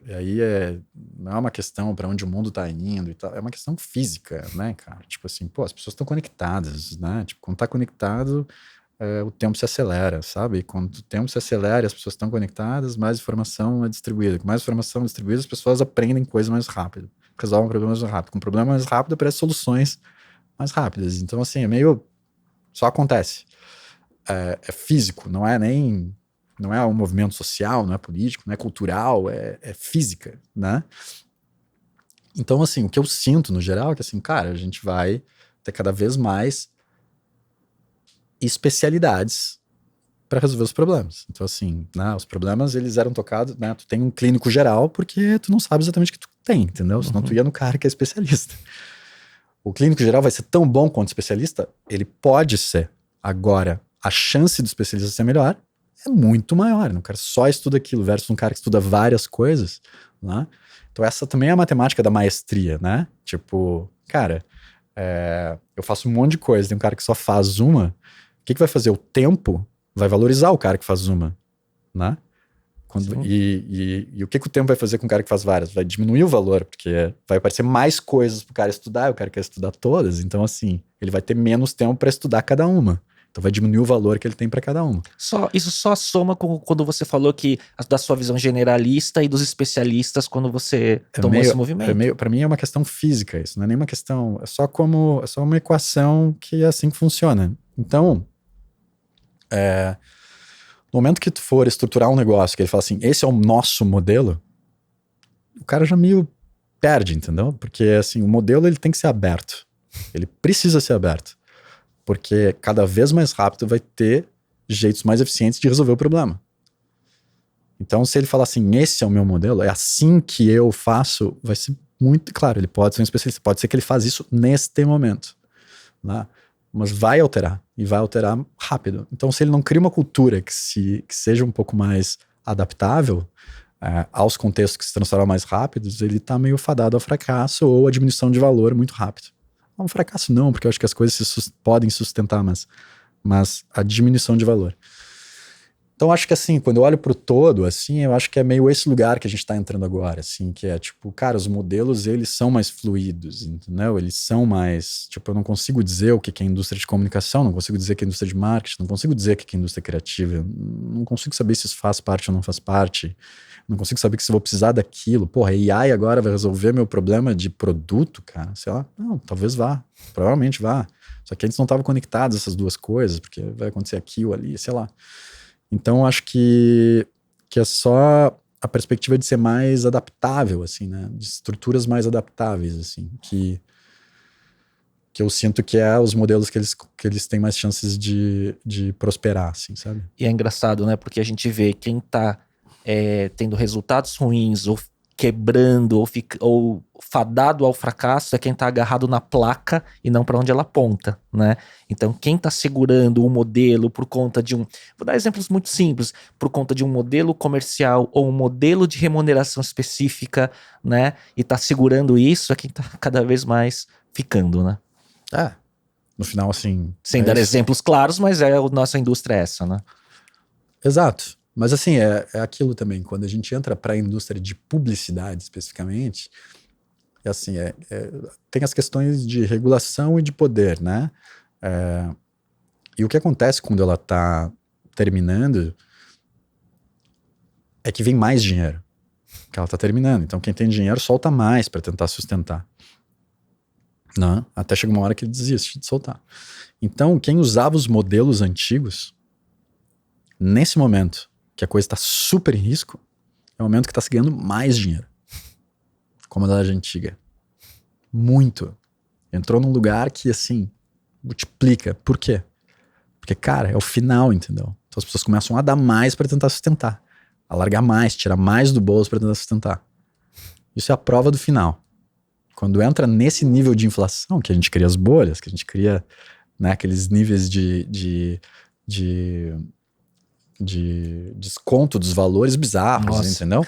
E aí não é uma questão para onde o mundo tá indo e tal, é uma questão física, né, cara? Tipo assim, pô, as pessoas estão conectadas, né? Tipo, quando tá conectado, o tempo se acelera, sabe? Quando o tempo se acelera e as pessoas estão conectadas, mais informação é distribuída. Com mais informação distribuída, as pessoas aprendem coisas mais rápido, resolvem problemas mais rápido. Com problema mais rápido, aparecem soluções mais rápidas. Então, assim, é meio... Só acontece. É físico, não é um movimento social, não é político, não é cultural, é física, né? Então, assim, o que eu sinto, no geral, é que, assim, cara, a gente vai ter cada vez mais especialidades para resolver os problemas. Então, assim, né, os problemas, eles eram tocados, né? Tu tem um clínico geral porque tu não sabe exatamente o que tu tem, entendeu? Senão tu ia no cara que é especialista. O clínico geral vai ser tão bom quanto o especialista? Ele pode ser. Agora, a chance do especialista ser melhor é muito maior. Um cara só estuda aquilo versus um cara que estuda várias coisas, né? Então essa também é a matemática da maestria, né? Tipo, cara, eu faço um monte de coisa, tem um cara que só faz uma, o que vai fazer? O tempo vai valorizar o cara que faz uma, né? E o que o tempo vai fazer com o cara que faz várias? Vai diminuir o valor, porque vai aparecer mais coisas pro cara estudar, o cara quer estudar todas, então assim, ele vai ter menos tempo para estudar cada uma. Então vai diminuir o valor que ele tem para cada uma. Isso só soma quando você falou que da sua visão generalista e dos especialistas quando você tomou esse movimento. Para mim é uma questão física isso, não é nem uma questão, é só uma equação que é assim que funciona. Então, no momento que tu for estruturar um negócio, que ele fala assim, esse é o nosso modelo, o cara já meio perde, entendeu? Porque assim, o modelo ele tem que ser aberto. Ele precisa ser aberto. Porque cada vez mais rápido vai ter jeitos mais eficientes de resolver o problema. Então, se ele falar assim, esse é o meu modelo, é assim que eu faço, vai ser muito claro. Ele pode ser um especialista, pode ser que ele faz isso neste momento, né? Mas vai alterar, e vai alterar rápido. Então, se ele não cria uma cultura que seja um pouco mais adaptável aos contextos que se transformam mais rápidos, ele está meio fadado ao fracasso ou à diminuição de valor muito rápido. Um fracasso não, porque eu acho que as coisas podem sustentar, mas a diminuição de valor. Então, acho que assim, quando eu olho pro todo, assim, eu acho que é meio esse lugar que a gente tá entrando agora, assim, que é tipo, cara, os modelos, eles são mais fluidos, entendeu? Eles são mais, tipo, eu não consigo dizer o que é indústria de comunicação, não consigo dizer o que é indústria de marketing, não consigo dizer o que é indústria criativa, não consigo saber se isso faz parte ou não faz parte, não consigo saber que se eu vou precisar daquilo, porra, a AI agora vai resolver meu problema de produto, cara, sei lá, não, talvez vá, provavelmente vá, só que antes não estavam conectados essas duas coisas, porque vai acontecer aqui ou ali, sei lá. Então, acho que é só a perspectiva de ser mais adaptável, assim, né? De estruturas mais adaptáveis, assim, que eu sinto que é os modelos que eles têm mais chances de prosperar, assim, sabe? E é engraçado, né? Porque a gente vê quem tá tendo resultados ruins ou quebrando ou fadado ao fracasso é quem tá agarrado na placa e não para onde ela aponta, né? Então quem tá segurando o modelo por conta de vou dar exemplos muito simples, por conta de um modelo comercial ou um modelo de remuneração específica, né? E tá segurando isso é quem tá cada vez mais ficando, né? No final, assim... Sem dar exemplos claros, mas a nossa indústria é essa, né? Exato. Mas assim, é aquilo também, quando a gente entra para a indústria de publicidade especificamente, assim, tem as questões de regulação e de poder, né? E o que acontece quando ela está terminando é que vem mais dinheiro, que ela está terminando. Então quem tem dinheiro solta mais para tentar sustentar. Não, até chega uma hora que ele desiste de soltar. Então quem usava os modelos antigos, nesse momento que a coisa está super em risco, é o momento que está se ganhando mais dinheiro. Como a da antiga. Muito. Entrou num lugar que, assim, multiplica. Por quê? Porque, cara, é o final, entendeu? Então as pessoas começam a dar mais para tentar sustentar. A largar mais, tirar mais do bolso para tentar sustentar. Isso é a prova do final. Quando entra nesse nível de inflação, que a gente cria as bolhas, que a gente cria, né, aqueles níveis de desconto dos valores bizarros, Nossa. entendeu?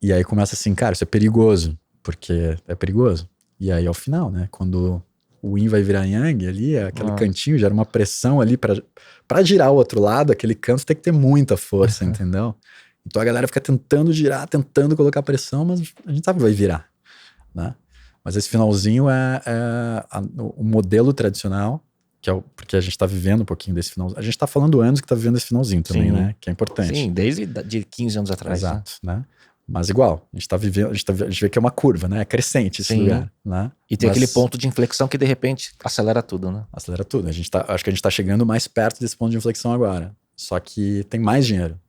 E aí começa assim, cara, isso é perigoso, porque é perigoso. E aí ao final, né, quando o yin vai virar yang ali, aquele cantinho gera uma pressão ali pra girar o outro lado, aquele canto tem que ter muita força, entendeu? Então a galera fica tentando girar, tentando colocar pressão, mas a gente sabe que vai virar, né? Mas esse finalzinho o modelo tradicional, porque a gente está vivendo um pouquinho desse finalzinho. A gente está falando anos que está vivendo esse finalzinho também, né? Que é importante. Sim, desde de 15 anos atrás. Exato, né? Mas igual, a gente tá vivendo, a gente vê que é uma curva, né? É crescente esse lugar, né? E tem aquele ponto de inflexão que de repente acelera tudo, né? Acelera tudo. Acho que a gente tá chegando mais perto desse ponto de inflexão agora. Só que tem mais dinheiro.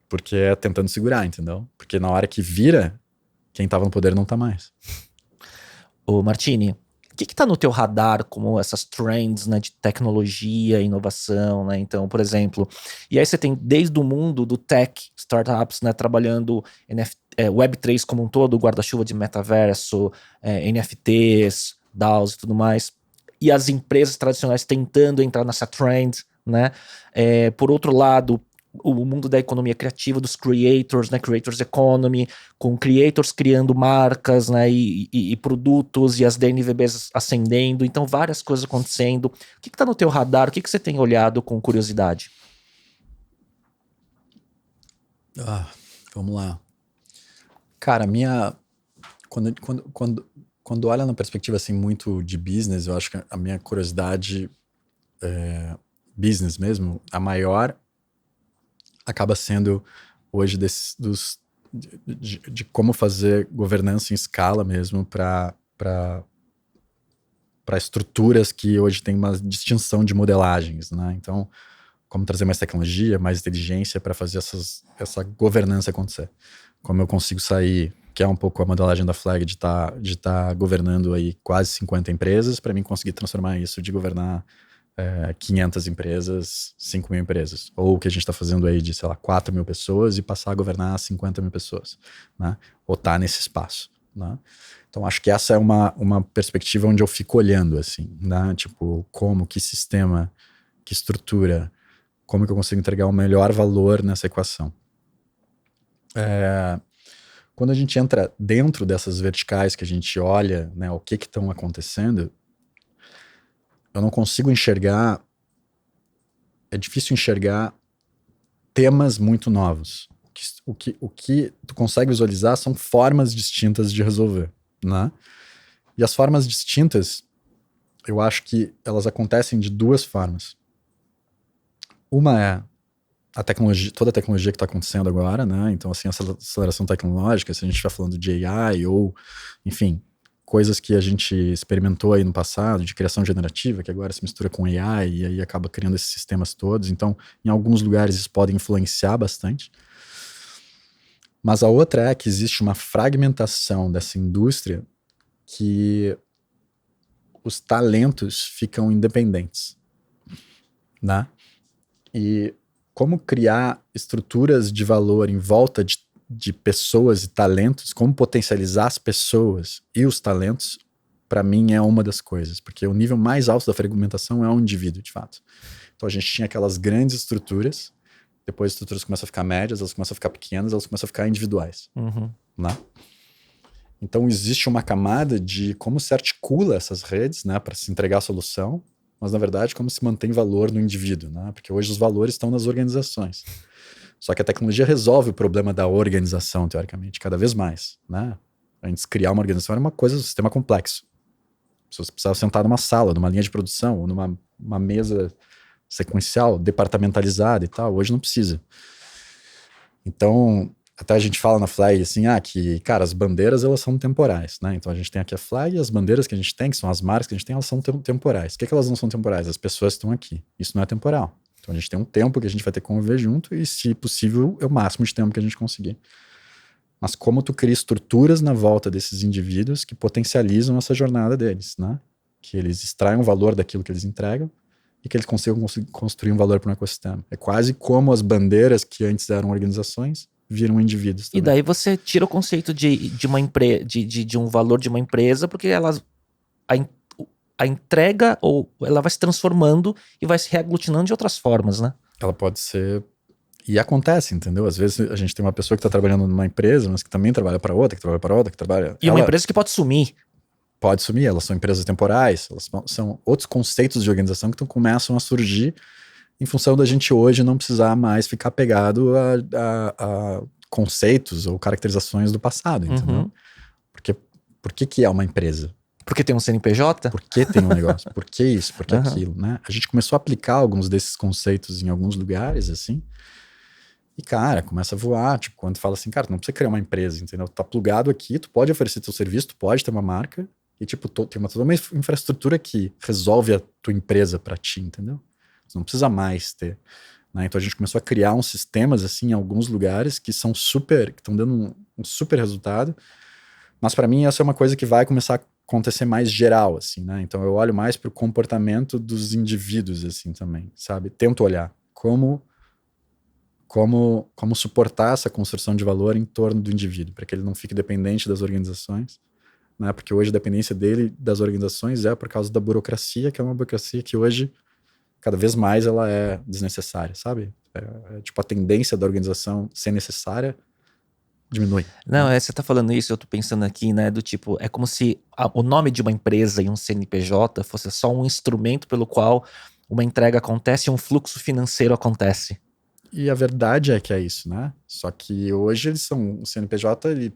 Porque é tentando segurar, entendeu? Porque na hora que vira, quem tava no poder não tá mais. Ô Martini, o que tá no teu radar como essas trends, né, de tecnologia, inovação, né? Então, por exemplo, e aí você tem desde o mundo do tech, startups, né, trabalhando Web3 como um todo, guarda-chuva de metaverso, NFTs, DAOs e tudo mais, e as empresas tradicionais tentando entrar nessa trend, né? Por outro lado, o mundo da economia criativa, dos creators, né, creators economy, com creators criando marcas, né, e produtos, e as DNVBs ascendendo, então várias coisas acontecendo. O que tá no teu radar? O que você tem olhado com curiosidade? Vamos lá. Cara, quando olha na perspectiva assim muito de business, eu acho que a minha curiosidade business mesmo, a maior acaba sendo hoje de como fazer governança em escala mesmo para estruturas que hoje tem uma distinção de modelagens, né? Então, como trazer mais tecnologia, mais inteligência para fazer essa governança acontecer. Como eu consigo sair, que é um pouco a modelagem da Flag de tá governando aí quase 50 empresas, para mim conseguir transformar isso de governar 500 empresas, 5 mil empresas. Ou o que a gente está fazendo aí de, sei lá, 4 mil pessoas e passar a governar 50 mil pessoas, né? Ou tá nesse espaço, né? Então, acho que essa é uma perspectiva onde eu fico olhando, assim, né? Tipo, que sistema, que estrutura, como que eu consigo entregar o melhor valor nessa equação. Quando a gente entra dentro dessas verticais que a gente olha, né, o que estão acontecendo, eu não consigo enxergar, é difícil enxergar temas muito novos. O que tu consegue visualizar são formas distintas de resolver, né? E as formas distintas, eu acho que elas acontecem de duas formas. Uma é toda a tecnologia que está acontecendo agora, né? Então, assim, essa aceleração tecnológica, se a gente estiver falando de AI ou, enfim, coisas que a gente experimentou aí no passado, de criação generativa, que agora se mistura com AI e aí acaba criando esses sistemas todos. Então, em alguns lugares isso pode influenciar bastante. Mas a outra é que existe uma fragmentação dessa indústria que os talentos ficam independentes, né? E como criar estruturas de valor em volta de pessoas e talentos, como potencializar as pessoas e os talentos, para mim é uma das coisas, porque o nível mais alto da fragmentação é o indivíduo, de fato. Então a gente tinha aquelas grandes estruturas, depois as estruturas começam a ficar médias, elas começam a ficar pequenas, elas começam a ficar individuais, né? Então existe uma camada de como se articula essas redes, né, para se entregar a solução, mas na verdade como se mantém valor no indivíduo, né? Porque hoje os valores estão nas organizações. Só que a tecnologia resolve o problema da organização, teoricamente, cada vez mais, né? Antes, criar uma organização era um sistema complexo. Você precisava sentar numa sala, numa linha de produção, ou numa mesa sequencial, departamentalizada e tal. Hoje não precisa. Então, até a gente fala na Flag, assim, que, cara, as bandeiras, elas são temporais, né? Então, a gente tem aqui a Flag e as bandeiras que a gente tem, que são as marcas que a gente tem, elas são temporais. O que elas não são temporais? As pessoas estão aqui. Isso não é temporal. Então, a gente tem um tempo que a gente vai ter que conviver junto e, se possível, é o máximo de tempo que a gente conseguir. Mas como tu cria estruturas na volta desses indivíduos que potencializam essa jornada deles, né? Que eles extraiam valor daquilo que eles entregam e que eles consigam construir um valor para um ecossistema. É quase como as bandeiras que antes eram organizações viram indivíduos E também. daí você tira o conceito de uma de um valor de uma empresa, porque a entrega, ou ela vai se transformando e vai se reaglutinando de outras formas, né? Ela pode ser... E acontece, entendeu? Às vezes a gente tem uma pessoa que está trabalhando numa empresa, mas que também trabalha para outra, que trabalha para outra, que trabalha... E uma empresa que pode sumir. Pode sumir, elas são empresas temporais, elas são outros conceitos de organização que começam a surgir em função da gente hoje não precisar mais ficar pegado a conceitos ou caracterizações do passado, entendeu? Uhum. Porque, por que é uma empresa? Porque tem um CNPJ? Por que tem um negócio? Por que isso? Por que Uhum. aquilo, né? A gente começou a aplicar alguns desses conceitos em alguns lugares, assim, e, cara, começa a voar, tipo, quando tu fala assim, cara, tu não precisa criar uma empresa, entendeu? Tu tá plugado aqui, tu pode oferecer teu serviço, tu pode ter uma marca, e, tipo, tem toda uma infraestrutura que resolve a tua empresa pra ti, entendeu? Você não precisa mais ter, né? Então a gente começou a criar uns sistemas, assim, em alguns lugares que são super, que estão dando um super resultado, mas pra mim essa é uma coisa que vai começar a acontecer mais geral, assim, né? Então eu olho mais pro comportamento dos indivíduos, assim, também, sabe? Tento olhar como suportar essa construção de valor em torno do indivíduo, para que ele não fique dependente das organizações, né? Porque hoje a dependência dele das organizações é por causa da burocracia, que é uma burocracia que hoje, cada vez mais, ela é desnecessária, sabe? Tipo, a tendência da organização ser necessária diminui. Não, você tá falando isso, eu tô pensando aqui, né, do tipo, é como se o nome de uma empresa e um CNPJ fosse só um instrumento pelo qual uma entrega acontece e um fluxo financeiro acontece. E a verdade é que é isso, né? Só que hoje eles são, o CNPJ, ele...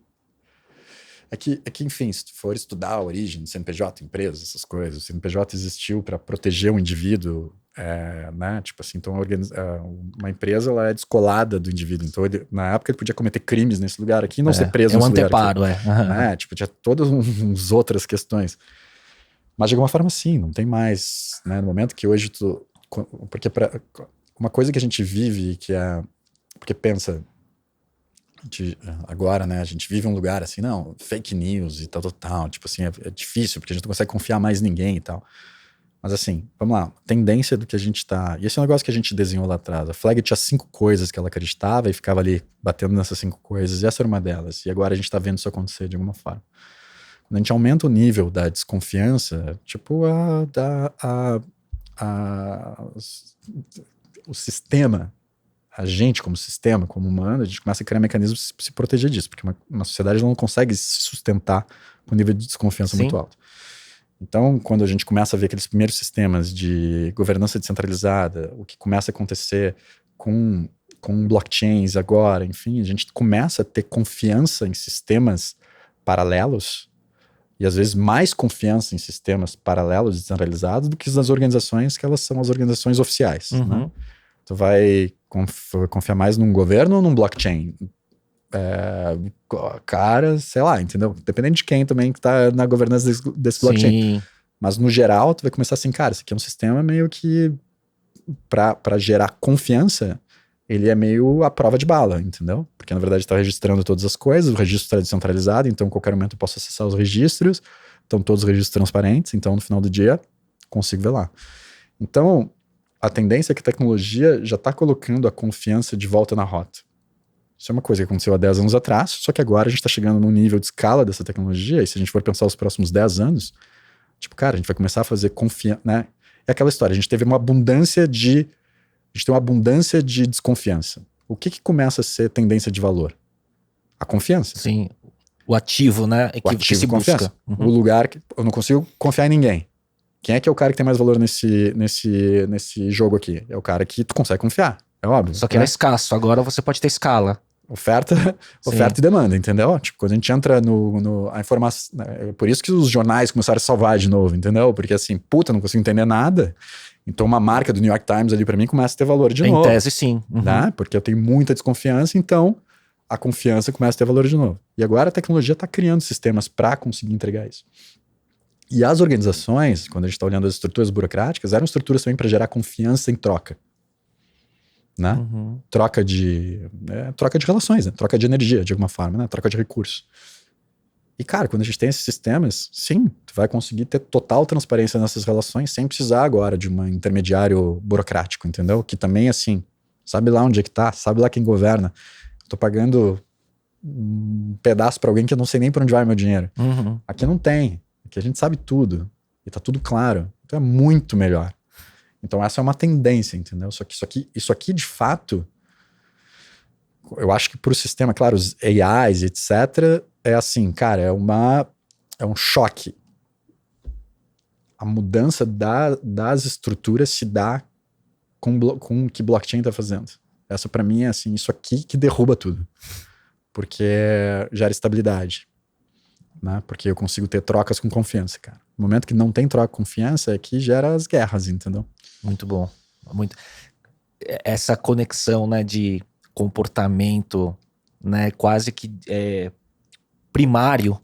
É que, enfim, se tu for estudar a origem do CNPJ, empresas, essas coisas, o CNPJ existiu para proteger o indivíduo, né? Tipo assim, então uma empresa, ela é descolada do indivíduo. Então, na época, ele podia cometer crimes nesse lugar aqui e não ser preso nesse lugar aqui. É um anteparo, né? Tipo, tinha todas umas outras questões. Mas, de alguma forma, sim, não tem mais, né? No momento que hoje porque uma coisa que a gente vive, que é... Porque pensa... agora, né, a gente vive um lugar assim, não, fake news e tal, tipo assim, é difícil, porque a gente não consegue confiar mais em ninguém e tal. Mas assim, vamos lá, tendência do que a gente tá... E esse é um negócio que a gente desenhou lá atrás. A Flag tinha 5 coisas que ela acreditava e ficava ali batendo nessas 5 coisas, e essa era uma delas. E agora a gente tá vendo isso acontecer de alguma forma. Quando a gente aumenta o nível da desconfiança, tipo o sistema, a gente como sistema, como humano, a gente começa a criar mecanismos para se proteger disso, porque uma sociedade não consegue se sustentar com um nível de desconfiança muito alto. Então, quando a gente começa a ver aqueles primeiros sistemas de governança descentralizada, o que começa a acontecer com blockchains agora, enfim, a gente começa a ter confiança em sistemas paralelos, e às vezes mais confiança em sistemas paralelos descentralizados do que nas organizações, que elas são as organizações oficiais, né? Tu vai confiar mais num governo ou num blockchain? Cara, sei lá, entendeu? Dependendo de quem também que tá na governança desse blockchain. Sim. Mas no geral, tu vai começar assim, cara, isso aqui é um sistema meio que pra gerar confiança, ele é meio a prova de bala, entendeu? Porque na verdade tá registrando todas as coisas, o registro está descentralizado, então a qualquer momento eu posso acessar os registros, estão todos os registros transparentes, então no final do dia consigo ver lá. Então, a tendência é que a tecnologia já está colocando a confiança de volta na rota. Isso é uma coisa que aconteceu há 10 anos atrás, só que agora a gente está chegando num nível de escala dessa tecnologia, e se a gente for pensar os próximos 10 anos, tipo, cara, a gente vai começar a fazer confiança, né? É aquela história, a gente tem uma abundância de desconfiança. O que começa a ser tendência de valor? A confiança. Sim, o ativo, né? O ativo se confiança. busca. O lugar que eu não consigo confiar em ninguém. Quem é que é o cara que tem mais valor nesse jogo aqui? É o cara que tu consegue confiar, é óbvio. Só que ele é escasso, agora você pode ter escala. Oferta e demanda, entendeu? Tipo, quando a gente entra a informação... É por isso que os jornais começaram a salvar de novo, entendeu? Porque assim, não consigo entender nada. Então uma marca do New York Times ali pra mim começa a ter valor de novo. Em tese, sim. Né? Porque eu tenho muita desconfiança, então a confiança começa a ter valor de novo. E agora a tecnologia tá criando sistemas para conseguir entregar isso. E as organizações, quando a gente está olhando as estruturas burocráticas, eram estruturas também para gerar confiança em troca. Né? Troca de relações, né? Troca de energia, de alguma forma, né? Troca de recursos. E, cara, quando a gente tem esses sistemas, sim, tu vai conseguir ter total transparência nessas relações sem precisar agora de um intermediário burocrático, entendeu? Que também, assim, sabe lá onde é que tá, sabe lá quem governa. tô pagando um pedaço pra alguém que eu não sei nem pra onde vai meu dinheiro. Uhum. Aqui não tem. Aqui a gente sabe tudo. E tá tudo claro. Então é muito melhor. Então essa é uma tendência, entendeu? Só que isso aqui de fato, eu acho que pro sistema, claro, os AIs, etc., é assim, cara, é um choque. A mudança das estruturas se dá com o que blockchain tá fazendo. Essa pra mim é assim, isso aqui que derruba tudo. Porque gera estabilidade. Né? Porque eu consigo ter trocas com confiança, cara. No momento que não tem troca com confiança é que gera as guerras, entendeu? Muito bom. Muito. Essa conexão, né, de comportamento, né, quase que primário,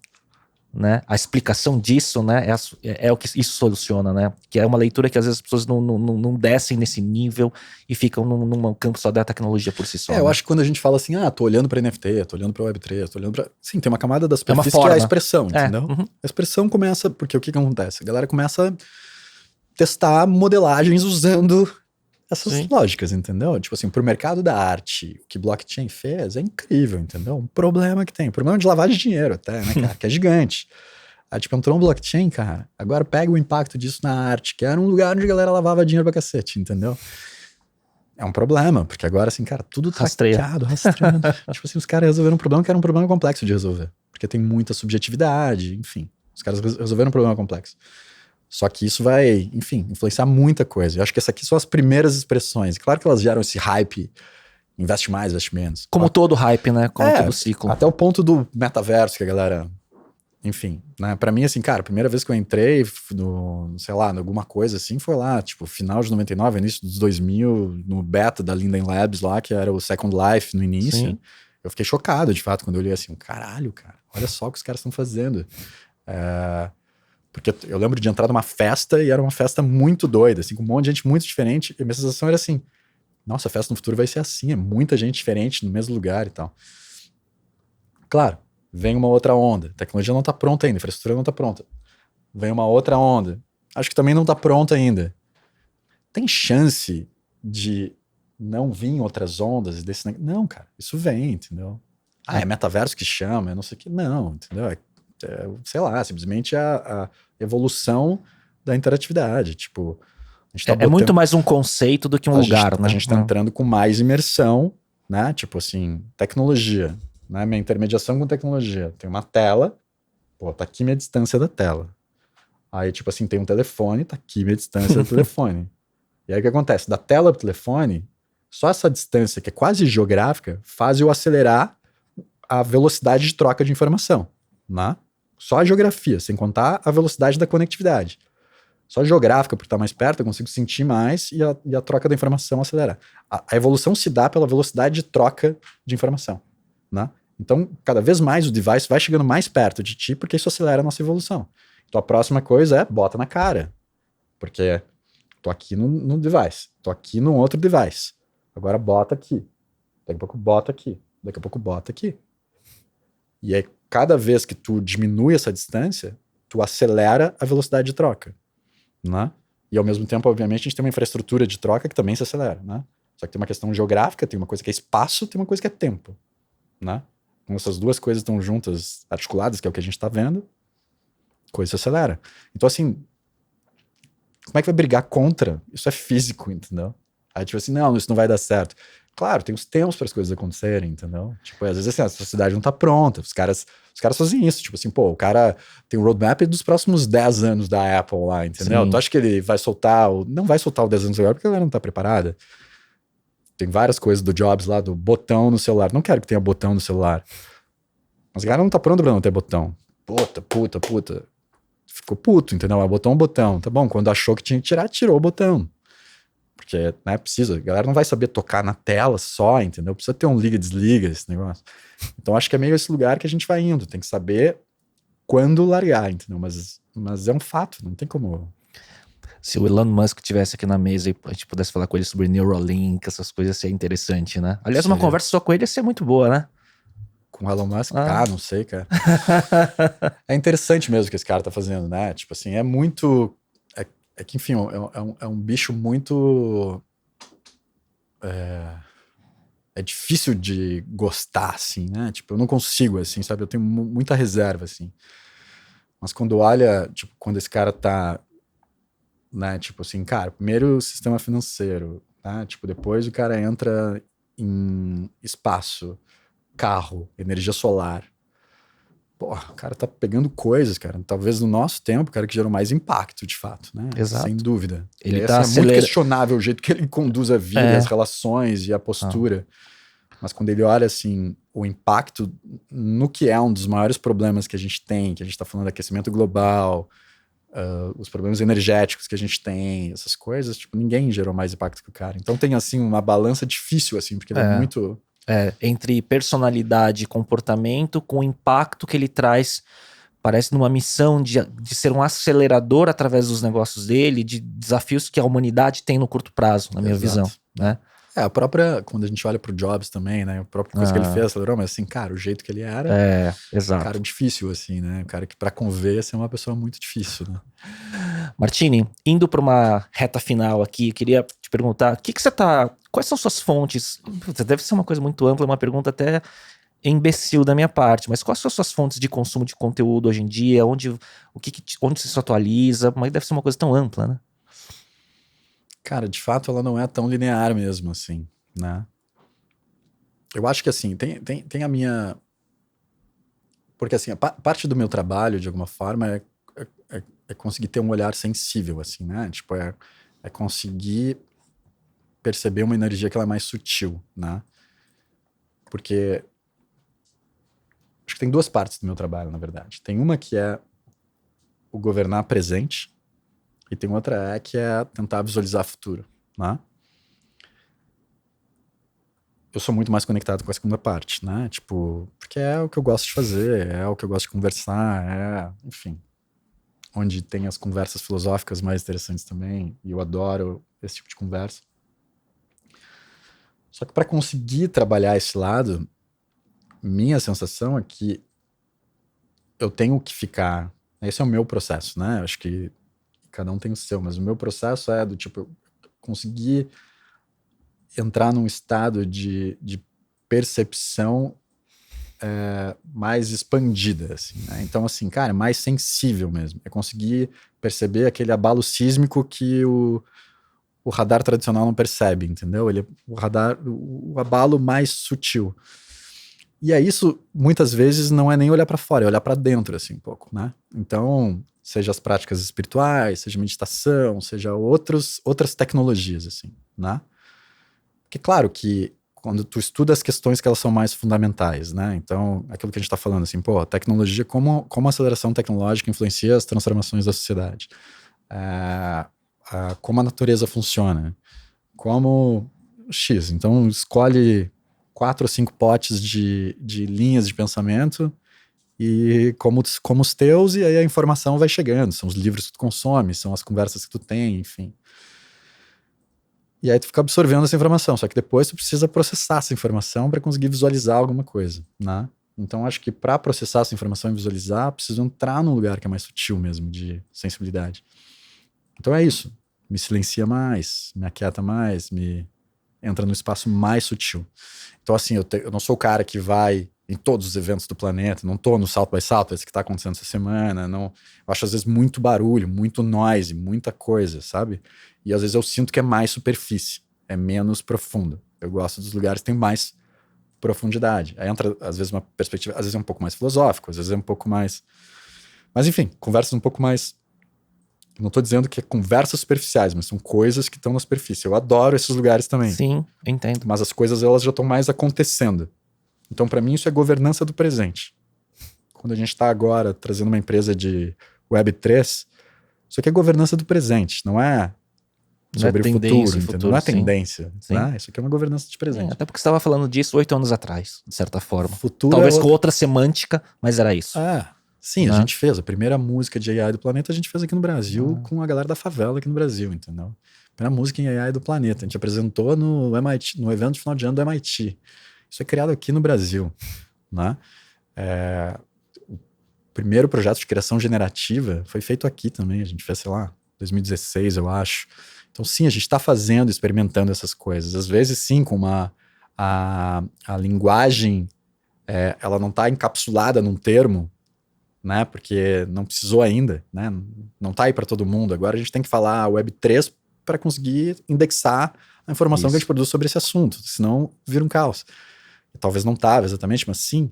né, a explicação disso, né, é o que isso soluciona, né, que é uma leitura que às vezes as pessoas não descem nesse nível e ficam num campo só da tecnologia por si só. Eu né? acho que quando a gente fala assim, tô olhando pra NFT, tô olhando pra Web3, tô olhando pra... Sim, tem uma camada da superfície que é a expressão, entendeu? Uhum. A expressão começa... Porque o que acontece? A galera começa a testar modelagens usando essas lógicas, entendeu? Tipo assim, pro mercado da arte, o que blockchain fez é incrível, entendeu? Um problema que tem. Um problema de lavagem de dinheiro até, né, cara? Que é gigante. Aí, tipo, entrou um blockchain, cara. Agora pega o impacto disso na arte, que era um lugar onde a galera lavava dinheiro pra cacete, entendeu? É um problema, porque agora, assim, cara, tudo rastreado. Tipo assim, os caras resolveram um problema que era um problema complexo de resolver. Porque tem muita subjetividade, enfim. Os caras resolveram um problema complexo. Só que isso vai, enfim, influenciar muita coisa. Eu acho que essas aqui são as primeiras expressões. Claro que elas geram esse hype, investe mais, investe menos. Como todo hype, né? Como todo ciclo. Até o ponto do metaverso que a galera... Enfim, né? Pra mim, assim, cara, a primeira vez que eu entrei no, sei lá, em alguma coisa assim, foi lá, tipo, final de 99, início dos 2000, no beta da Linden Labs lá, que era o Second Life no início. Sim. Eu fiquei chocado, de fato, quando eu olhei assim, caralho, cara, olha só o que os caras estão fazendo. Porque eu lembro de entrar numa festa e era uma festa muito doida, assim, com um monte de gente muito diferente. E a minha sensação era assim, nossa, a festa no futuro vai ser assim, é muita gente diferente no mesmo lugar e tal. Claro, vem uma outra onda. A tecnologia não tá pronta ainda, a infraestrutura não tá pronta. Vem uma outra onda. Acho que também não tá pronta ainda. Tem chance de não vir outras ondas desse... Não, cara, isso vem, entendeu? É metaverso que chama, é não sei o que. Não, entendeu? Sei lá, simplesmente a evolução da interatividade. Tipo, a gente tá é muito mais um conceito do que um lugar, né? A gente tá entrando com mais imersão, né? Tipo assim, tecnologia, né? Minha intermediação com tecnologia. Tem uma tela, pô, tá aqui minha distância da tela. Aí, tipo assim, tem um telefone, tá aqui minha distância do telefone. E aí o que acontece? Da tela pro telefone, só essa distância, que é quase geográfica, faz eu acelerar a velocidade de troca de informação, né? Só a geografia, sem contar a velocidade da conectividade. Só a geográfica, por estar mais perto, eu consigo sentir mais e a troca da informação acelerar. A evolução se dá pela velocidade de troca de informação, né? Então, cada vez mais o device vai chegando mais perto de ti, porque isso acelera a nossa evolução. Então, a próxima coisa é bota na cara. Porque tô aqui no device, tô aqui num outro device. Agora bota aqui. Daqui a pouco bota aqui. Daqui a pouco bota aqui. E aí, cada vez que tu diminui essa distância, tu acelera a velocidade de troca, né? E ao mesmo tempo, obviamente, a gente tem uma infraestrutura de troca que também se acelera, né? Só que tem uma questão geográfica, tem uma coisa que é espaço, tem uma coisa que é tempo, né? Então essas duas coisas estão juntas, articuladas, que é o que a gente tá vendo, a coisa se acelera. Então assim, como é que vai brigar contra? Isso é físico, entendeu? Aí tipo assim, não, isso não vai dar certo. Claro, tem os tempos para as coisas acontecerem, entendeu? Tipo, às vezes assim, a sociedade não tá pronta, os caras fazem isso, tipo assim, pô, o cara tem um roadmap dos próximos 10 anos da Apple lá, entendeu? Sim. Tu acha que ele vai soltar, não vai soltar o 10 anos agora porque ela não tá preparada. Tem várias coisas do Jobs lá, do botão no celular. Não quero que tenha botão no celular. Mas o cara não tá pronto pra não ter botão. Puta. Ficou puto, entendeu? Botou um botão. Tá bom, quando achou que tinha que tirar, tirou o botão. Porque, né, precisa. A galera não vai saber tocar na tela só, entendeu? Precisa ter um liga-desliga esse negócio. Então, acho que é meio esse lugar que a gente vai indo. Tem que saber quando largar, entendeu? Mas é um fato, não tem como... Se o Elon Musk tivesse aqui na mesa e a gente pudesse falar com ele sobre Neuralink, essas coisas, ia ser interessante, né? Aliás, uma conversa só com ele ia ser muito boa, né? Com o Elon Musk? Não sei, cara. É interessante mesmo o que esse cara tá fazendo, né? Tipo assim, é muito... É que, enfim, é um bicho muito... É é difícil de gostar, assim, né? Tipo, eu não consigo, assim, sabe? Eu tenho muita reserva, assim. Mas quando olha, tipo, quando esse cara tá, né? Tipo assim, cara, primeiro o sistema financeiro, né? Tipo, depois o cara entra em espaço, carro, energia solar. Porra, o cara tá pegando coisas, cara. Talvez no nosso tempo, o cara que gerou mais impacto, de fato, né? Sem Exato. dúvida. E Ele aí, tá assim, é muito acelerando. questionável o jeito que ele conduz a vida, e as relações e a postura. Mas quando ele olha, assim, o impacto no que é um dos maiores problemas que a gente tem, que a gente tá falando de aquecimento global, os problemas energéticos que a gente tem, essas coisas, tipo, ninguém gerou mais impacto que o cara. Então tem, assim, uma balança difícil, assim, porque ele é muito... Entre personalidade e comportamento com o impacto que ele traz, parece numa missão de ser um acelerador através dos negócios dele, de desafios que a humanidade tem no curto prazo, na minha visão, né? A própria, quando a gente olha pro Jobs também, né, a própria coisa que ele fez, acelerou, mas assim, cara, o jeito que ele era, cara, Exato. difícil, assim, né, o cara que pra conver, assim, é uma pessoa muito difícil, né. Martini, indo para uma reta final aqui, queria te perguntar, quais são suas fontes? Deve ser uma coisa muito ampla, uma pergunta até imbecil da minha parte, mas quais são as suas fontes de consumo de conteúdo hoje em dia? Onde você se atualiza? Mas deve ser uma coisa tão ampla, né? Cara, de fato, ela não é tão linear mesmo, assim, né. Eu acho que, assim, tem a minha... Porque, assim, parte do meu trabalho, de alguma forma, é conseguir ter um olhar sensível, assim, né? Tipo, é conseguir perceber uma energia que ela é mais sutil, né? Porque acho que tem duas partes do meu trabalho, na verdade. Tem uma que é o governar presente e tem outra que é tentar visualizar futuro, né? Eu sou muito mais conectado com a segunda parte, né? Tipo, porque é o que eu gosto de fazer, é o que eu gosto de conversar, enfim, onde tem as conversas filosóficas mais interessantes também, e eu adoro esse tipo de conversa. Só que para conseguir trabalhar esse lado, minha sensação é que eu tenho que ficar... Esse é o meu processo, né? Acho que cada um tem o seu, mas o meu processo é do tipo, eu conseguir entrar num estado de percepção mais expandida, assim, né? Então, assim, cara, mais sensível mesmo. É conseguir perceber aquele abalo sísmico que o radar tradicional não percebe, entendeu? O abalo mais sutil. E é isso, muitas vezes, não é nem olhar para fora, é olhar para dentro, assim, um pouco, né? Então, seja as práticas espirituais, seja meditação, seja outras tecnologias, assim, né? Porque, claro, que quando tu estuda as questões que elas são mais fundamentais, né? Então, aquilo que a gente está falando, assim, pô, a tecnologia, como a aceleração tecnológica influencia as transformações da sociedade? Como a natureza funciona? Como X. Então, escolhe 4 ou 5 potes de linhas de pensamento e como os teus, e aí a informação vai chegando. São os livros que tu consome, são as conversas que tu tem, enfim. E aí tu fica absorvendo essa informação, só que depois tu precisa processar essa informação para conseguir visualizar alguma coisa, né? Então acho que para processar essa informação e visualizar, preciso entrar num lugar que é mais sutil mesmo, de sensibilidade. Então é isso. Me silencia mais, me aquieta mais, me entra no espaço mais sutil. Então, assim, eu não sou o cara que vai em todos os eventos do planeta, não tô no South by Southwest que tá acontecendo essa semana, não. Eu acho, às vezes, muito barulho, muito noise, muita coisa, sabe? E, às vezes, eu sinto que é mais superfície, é menos profundo. Eu gosto dos lugares que tem mais profundidade. Aí entra, às vezes, uma perspectiva, às vezes é um pouco mais filosófico, às vezes é um pouco mais... Mas, enfim, conversas um pouco mais... Não estou dizendo que é conversas superficiais, mas são coisas que estão na superfície. Eu adoro esses lugares também. Sim, entendo. Mas as coisas, elas já estão mais acontecendo. Então, para mim, isso é governança do presente. Quando a gente está agora trazendo uma empresa de Web3, isso aqui é governança do presente, não é sobre o futuro, entendeu? Não é tendência. Né? Isso aqui é uma governança de presente. Até porque você estava falando disso 8 anos atrás, de certa forma. Futuro talvez com outra semântica, mas era isso. Sim, a gente fez. A primeira música de AI do planeta a gente fez aqui no Brasil com a galera da favela aqui no Brasil, entendeu? A primeira música em AI do planeta. A gente apresentou no MIT, no evento de final de ano do MIT. Isso é criado aqui no Brasil, né? O primeiro projeto de criação generativa foi feito aqui também. A gente fez, sei lá, 2016, eu acho. Então, sim, a gente está fazendo, experimentando essas coisas. Às vezes, sim, com uma a linguagem, ela não está encapsulada num termo, né? Porque não precisou ainda, né? Não está aí para todo mundo. Agora a gente tem que falar Web3 para conseguir indexar a informação que a gente Isso. produz sobre esse assunto, senão vira um caos. Talvez não estava exatamente, mas sim.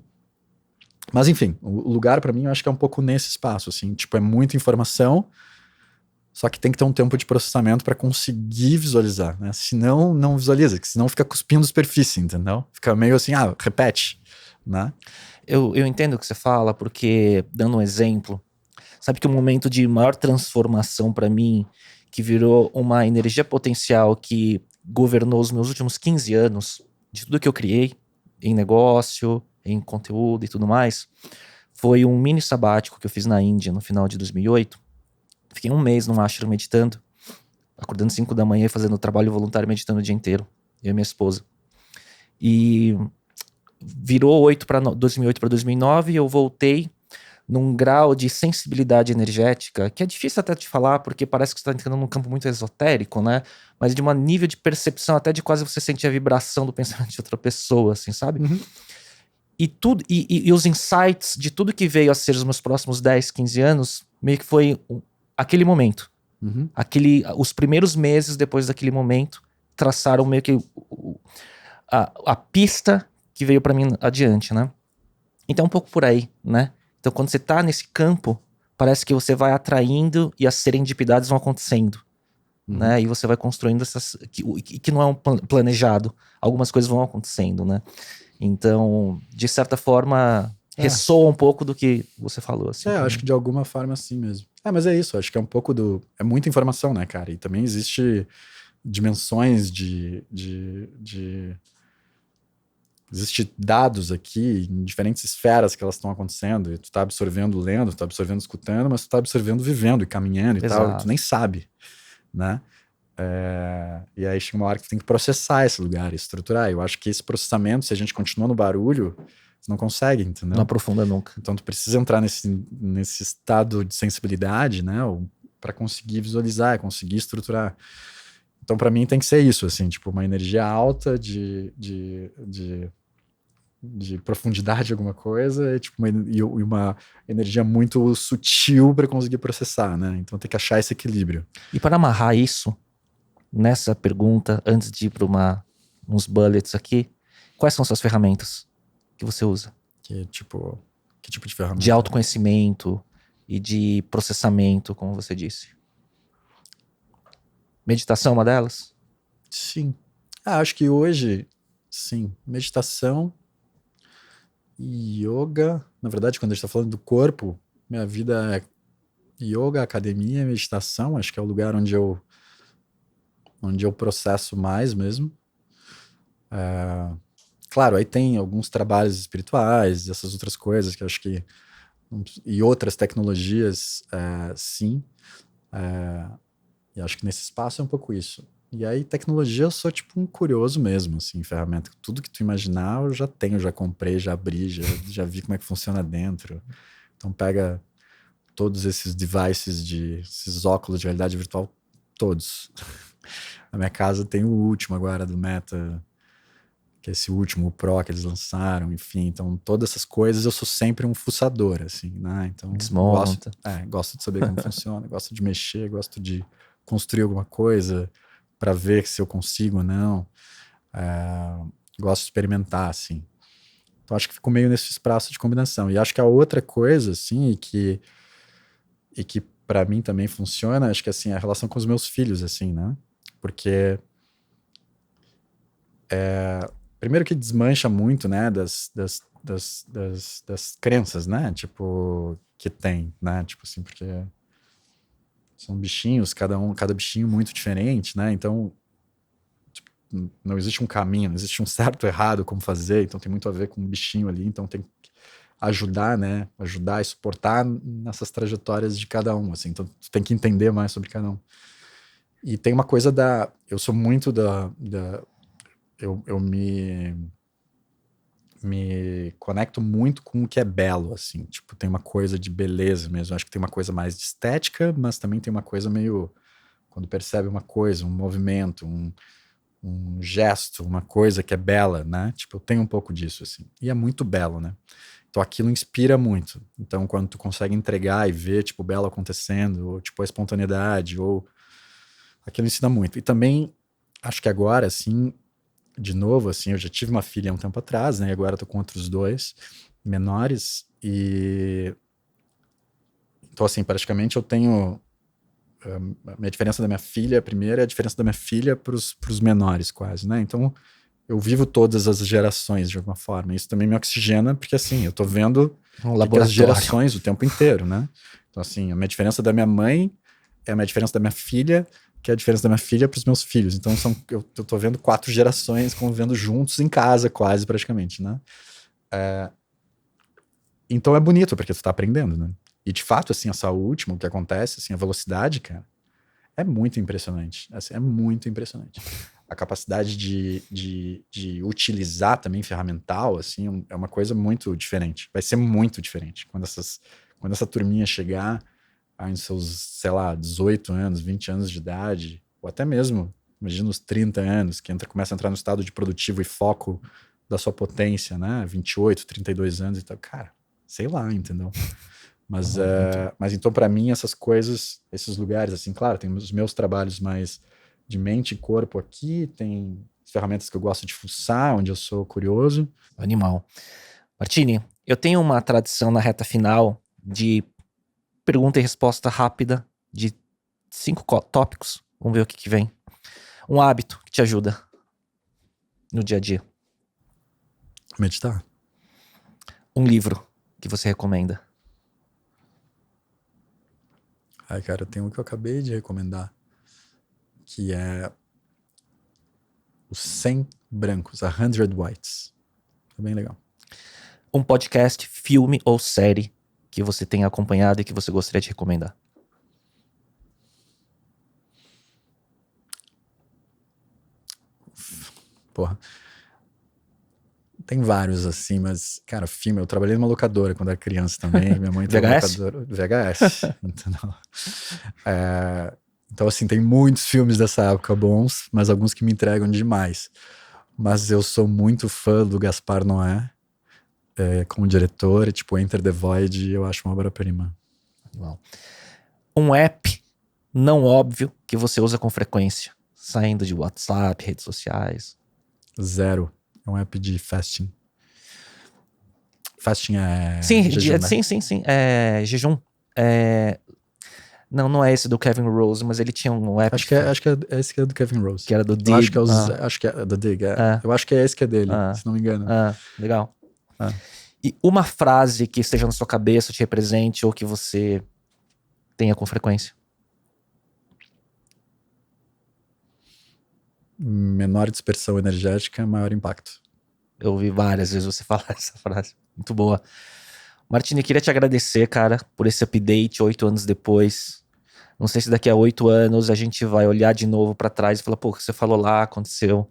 Mas enfim, o lugar para mim eu acho que é um pouco nesse espaço, assim, tipo, é muita informação, só que tem que ter um tempo de processamento para conseguir visualizar, né? Senão, não visualiza, que senão fica cuspindo superfície, entendeu? Fica meio assim, repete, né? Eu entendo o que você fala, porque, dando um exemplo, sabe que o momento de maior transformação para mim, que virou uma energia potencial que governou os meus últimos 15 anos, de tudo que eu criei, em negócio, em conteúdo e tudo mais, foi um mini sabático que eu fiz na Índia no final de 2008. Fiquei um mês num ashram meditando, acordando 5 da manhã e fazendo trabalho voluntário meditando o dia inteiro, eu e minha esposa. E virou 2008 para 2009 e eu voltei num grau de sensibilidade energética, que é difícil até de falar, porque parece que você está entrando num campo muito esotérico, né? Mas de um nível de percepção, até de quase você sentir a vibração do pensamento de outra pessoa, assim, sabe? Uhum. E tudo, e os insights de tudo que veio a ser os meus próximos 10, 15 anos, meio que foi aquele momento. Uhum. Os primeiros meses depois daquele momento traçaram meio que a pista que veio para mim adiante, né? Então um pouco por aí, né? Então quando você tá nesse campo, parece que você vai atraindo e as serendipidades vão acontecendo, Uhum. né? E você vai construindo essas que não é um planejado, algumas coisas vão acontecendo, né? Então, de certa forma, ressoa um pouco do que você falou, assim. Eu acho que de alguma forma assim mesmo. Mas é isso, acho que é um pouco é muita informação, né, cara? E também existe dimensões existe dados aqui em diferentes esferas que elas estão acontecendo, e tu tá absorvendo lendo, tu tá absorvendo escutando, mas tu tá absorvendo vivendo e caminhando e tal, e tu nem sabe, né? E aí chega uma hora que tu tem que processar esse lugar, estruturar. Eu acho que esse processamento, se a gente continua no barulho, você não consegue, entendeu? Não aprofunda nunca. Então tu precisa entrar nesse estado de sensibilidade, né? Para conseguir visualizar, conseguir estruturar. Então, para mim, tem que ser isso, assim, tipo, uma energia alta de profundidade de alguma coisa e, tipo, uma energia muito sutil para conseguir processar, né? Então, tem que achar esse equilíbrio. E para amarrar isso, nessa pergunta, antes de ir para uns bullets aqui, quais são suas ferramentas que você usa? Que tipo de ferramenta? De autoconhecimento e de processamento, como você disse. Meditação é uma delas? Sim. Acho que hoje, sim. Meditação e yoga. Na verdade, quando a gente está falando do corpo, minha vida é yoga, academia, meditação. Acho que é o lugar onde eu processo mais mesmo. Claro, aí tem alguns trabalhos espirituais, essas outras coisas que eu acho que... E outras tecnologias, sim. E acho que nesse espaço é um pouco isso. E aí, tecnologia, eu sou tipo um curioso mesmo, assim, ferramenta. Tudo que tu imaginar, eu já tenho, já comprei, já abri, já vi como é que funciona dentro. Então, pega todos esses devices, esses óculos de realidade virtual, todos. Na minha casa tem o último agora do Meta, que é esse último, o Pro que eles lançaram, enfim. Então, todas essas coisas eu sou sempre um fuçador, assim, né? Então, Desmonta. gosto de saber como funciona, gosto de mexer, gosto de construir alguma coisa para ver se eu consigo ou não. Gosto de experimentar, assim. Então, acho que fico meio nesse espaço de combinação. E acho que a outra coisa, assim, e que para mim também funciona, acho que, assim, é a relação com os meus filhos, assim, né? Porque primeiro que desmancha muito, né, das crenças, né, tipo, que tem, né, tipo assim, porque são bichinhos, cada bichinho muito diferente, né, então tipo, não existe um caminho, não existe um certo ou errado como fazer, então tem muito a ver com o bichinho ali, então tem que ajudar, né, ajudar e suportar nessas trajetórias de cada um, assim, então tu tem que entender mais sobre cada um. E tem uma coisa eu sou muito eu me conecto muito com o que é belo, assim, tipo, tem uma coisa de beleza mesmo, acho que tem uma coisa mais de estética, mas também tem uma coisa meio, quando percebe uma coisa, um movimento, um gesto, uma coisa que é bela, né? Tipo, eu tenho um pouco disso, assim. E é muito belo, né? Então aquilo inspira muito. Então quando tu consegue entregar e ver, tipo, o belo acontecendo, ou tipo, a espontaneidade, ou... Aquilo ensina muito. E também, acho que agora, assim, de novo, assim, eu já tive uma filha há um tempo atrás, né? E agora eu tô com outros 2 menores. E... Então, assim, praticamente eu tenho... A minha diferença da minha filha, primeiro, é a diferença da minha filha pros menores, quase, né? Então, eu vivo todas as gerações, de alguma forma. Isso também me oxigena, porque, assim, eu tô vendo as gerações o tempo inteiro, né? Então, assim, a minha diferença da minha mãe é a minha diferença da minha filha, que é a diferença da minha filha pros meus filhos. Então, eu tô vendo 4 gerações convivendo juntos em casa, quase, praticamente, né? Então, é bonito, porque tu tá aprendendo, né? E, de fato, assim, essa última, o que acontece, assim, a velocidade, cara, é muito impressionante. Assim, é muito impressionante. A capacidade de utilizar também ferramental, assim, é uma coisa muito diferente. Vai ser muito diferente. Quando essa turminha chegar aos seus, sei lá, 18 anos, 20 anos de idade, ou até mesmo, imagina os 30 anos, que começa a entrar no estado de produtivo e foco da sua potência, né? 28, 32 anos e tal. Cara, sei lá, entendeu? Mas então, para mim, essas coisas, esses lugares, assim, claro, tem os meus trabalhos mais de mente e corpo aqui, tem ferramentas que eu gosto de fuçar, onde eu sou curioso. Animal. Martini, eu tenho uma tradição na reta final de pergunta e resposta rápida de 5 tópicos. Vamos ver o que vem. Um hábito que te ajuda no dia a dia. Meditar. Um livro que você recomenda. Ai, cara, tem um que eu acabei de recomendar, que é Os 100 Brancos, 100 Whites. É bem legal. Um podcast, filme ou série que você tenha acompanhado e que você gostaria de recomendar. Porra. Tem vários, assim, mas, cara, filme, eu trabalhei numa locadora quando era criança também, minha mãe tem uma locadora, VHS, entendeu? Então, assim, tem muitos filmes dessa época bons, mas alguns que me entregam demais. Mas eu sou muito fã do Gaspar Noé, como diretor, tipo, Enter the Void, eu acho uma obra-prima. Um app não óbvio que você usa com frequência, saindo de WhatsApp, redes sociais. Zero. É um app de fasting. Fasting é sim, jejum, né? Sim. É jejum. Não é esse do Kevin Rose, mas ele tinha um app. Acho que é esse que é do Kevin Rose. Que era do Dig. Acho que é do Dig, Eu acho que é esse que é dele, se não me engano. Legal. E uma frase que esteja na sua cabeça, te represente, ou que você tenha com frequência? Menor dispersão energética, maior impacto. Eu ouvi várias vezes você falar essa frase. Muito boa. Martini, queria te agradecer, cara, por esse update 8 anos depois. Não sei se daqui a 8 anos a gente vai olhar de novo pra trás e falar, pô, o que você falou lá, aconteceu.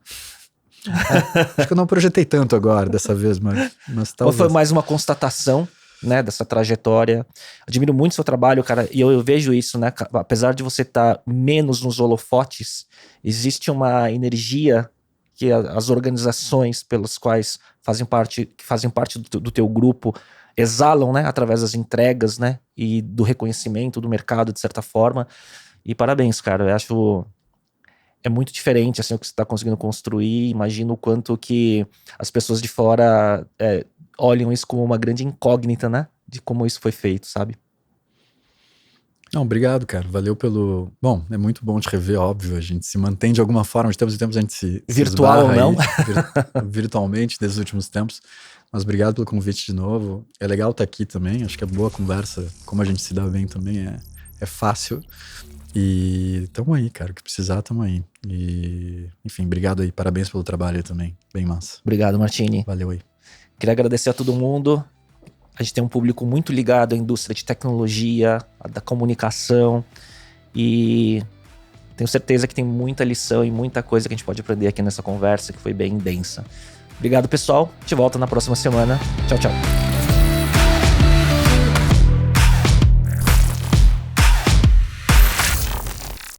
Acho que eu não projetei tanto agora, dessa vez, mas talvez. Foi mais uma constatação, né, dessa trajetória. Admiro muito seu trabalho, cara, e eu vejo isso, né, apesar de você estar menos nos holofotes, existe uma energia que as organizações pelas quais que fazem parte do teu grupo exalam, né, através das entregas, né, e do reconhecimento do mercado, de certa forma. E parabéns, cara, eu acho... É muito diferente, assim, o que você está conseguindo construir. Imagino o quanto que as pessoas de fora olham isso como uma grande incógnita, né? De como isso foi feito, sabe? Não, obrigado, cara. Valeu pelo... Bom, é muito bom te rever, óbvio. A gente se mantém de alguma forma. De tempos em tempos a gente se virtual ou não? Virtualmente, desde os últimos tempos. Mas obrigado pelo convite de novo. É legal estar aqui também. Acho que é boa conversa. Como a gente se dá bem também é fácil. E tamo aí, cara. O que precisar, tamo aí. E, enfim, obrigado aí. Parabéns pelo trabalho também. Bem massa. Obrigado, Martini. Valeu aí. Queria agradecer a todo mundo. A gente tem um público muito ligado à indústria de tecnologia, da comunicação. E tenho certeza que tem muita lição e muita coisa que a gente pode aprender aqui nessa conversa, que foi bem densa. Obrigado, pessoal. A gente volta na próxima semana. Tchau, tchau.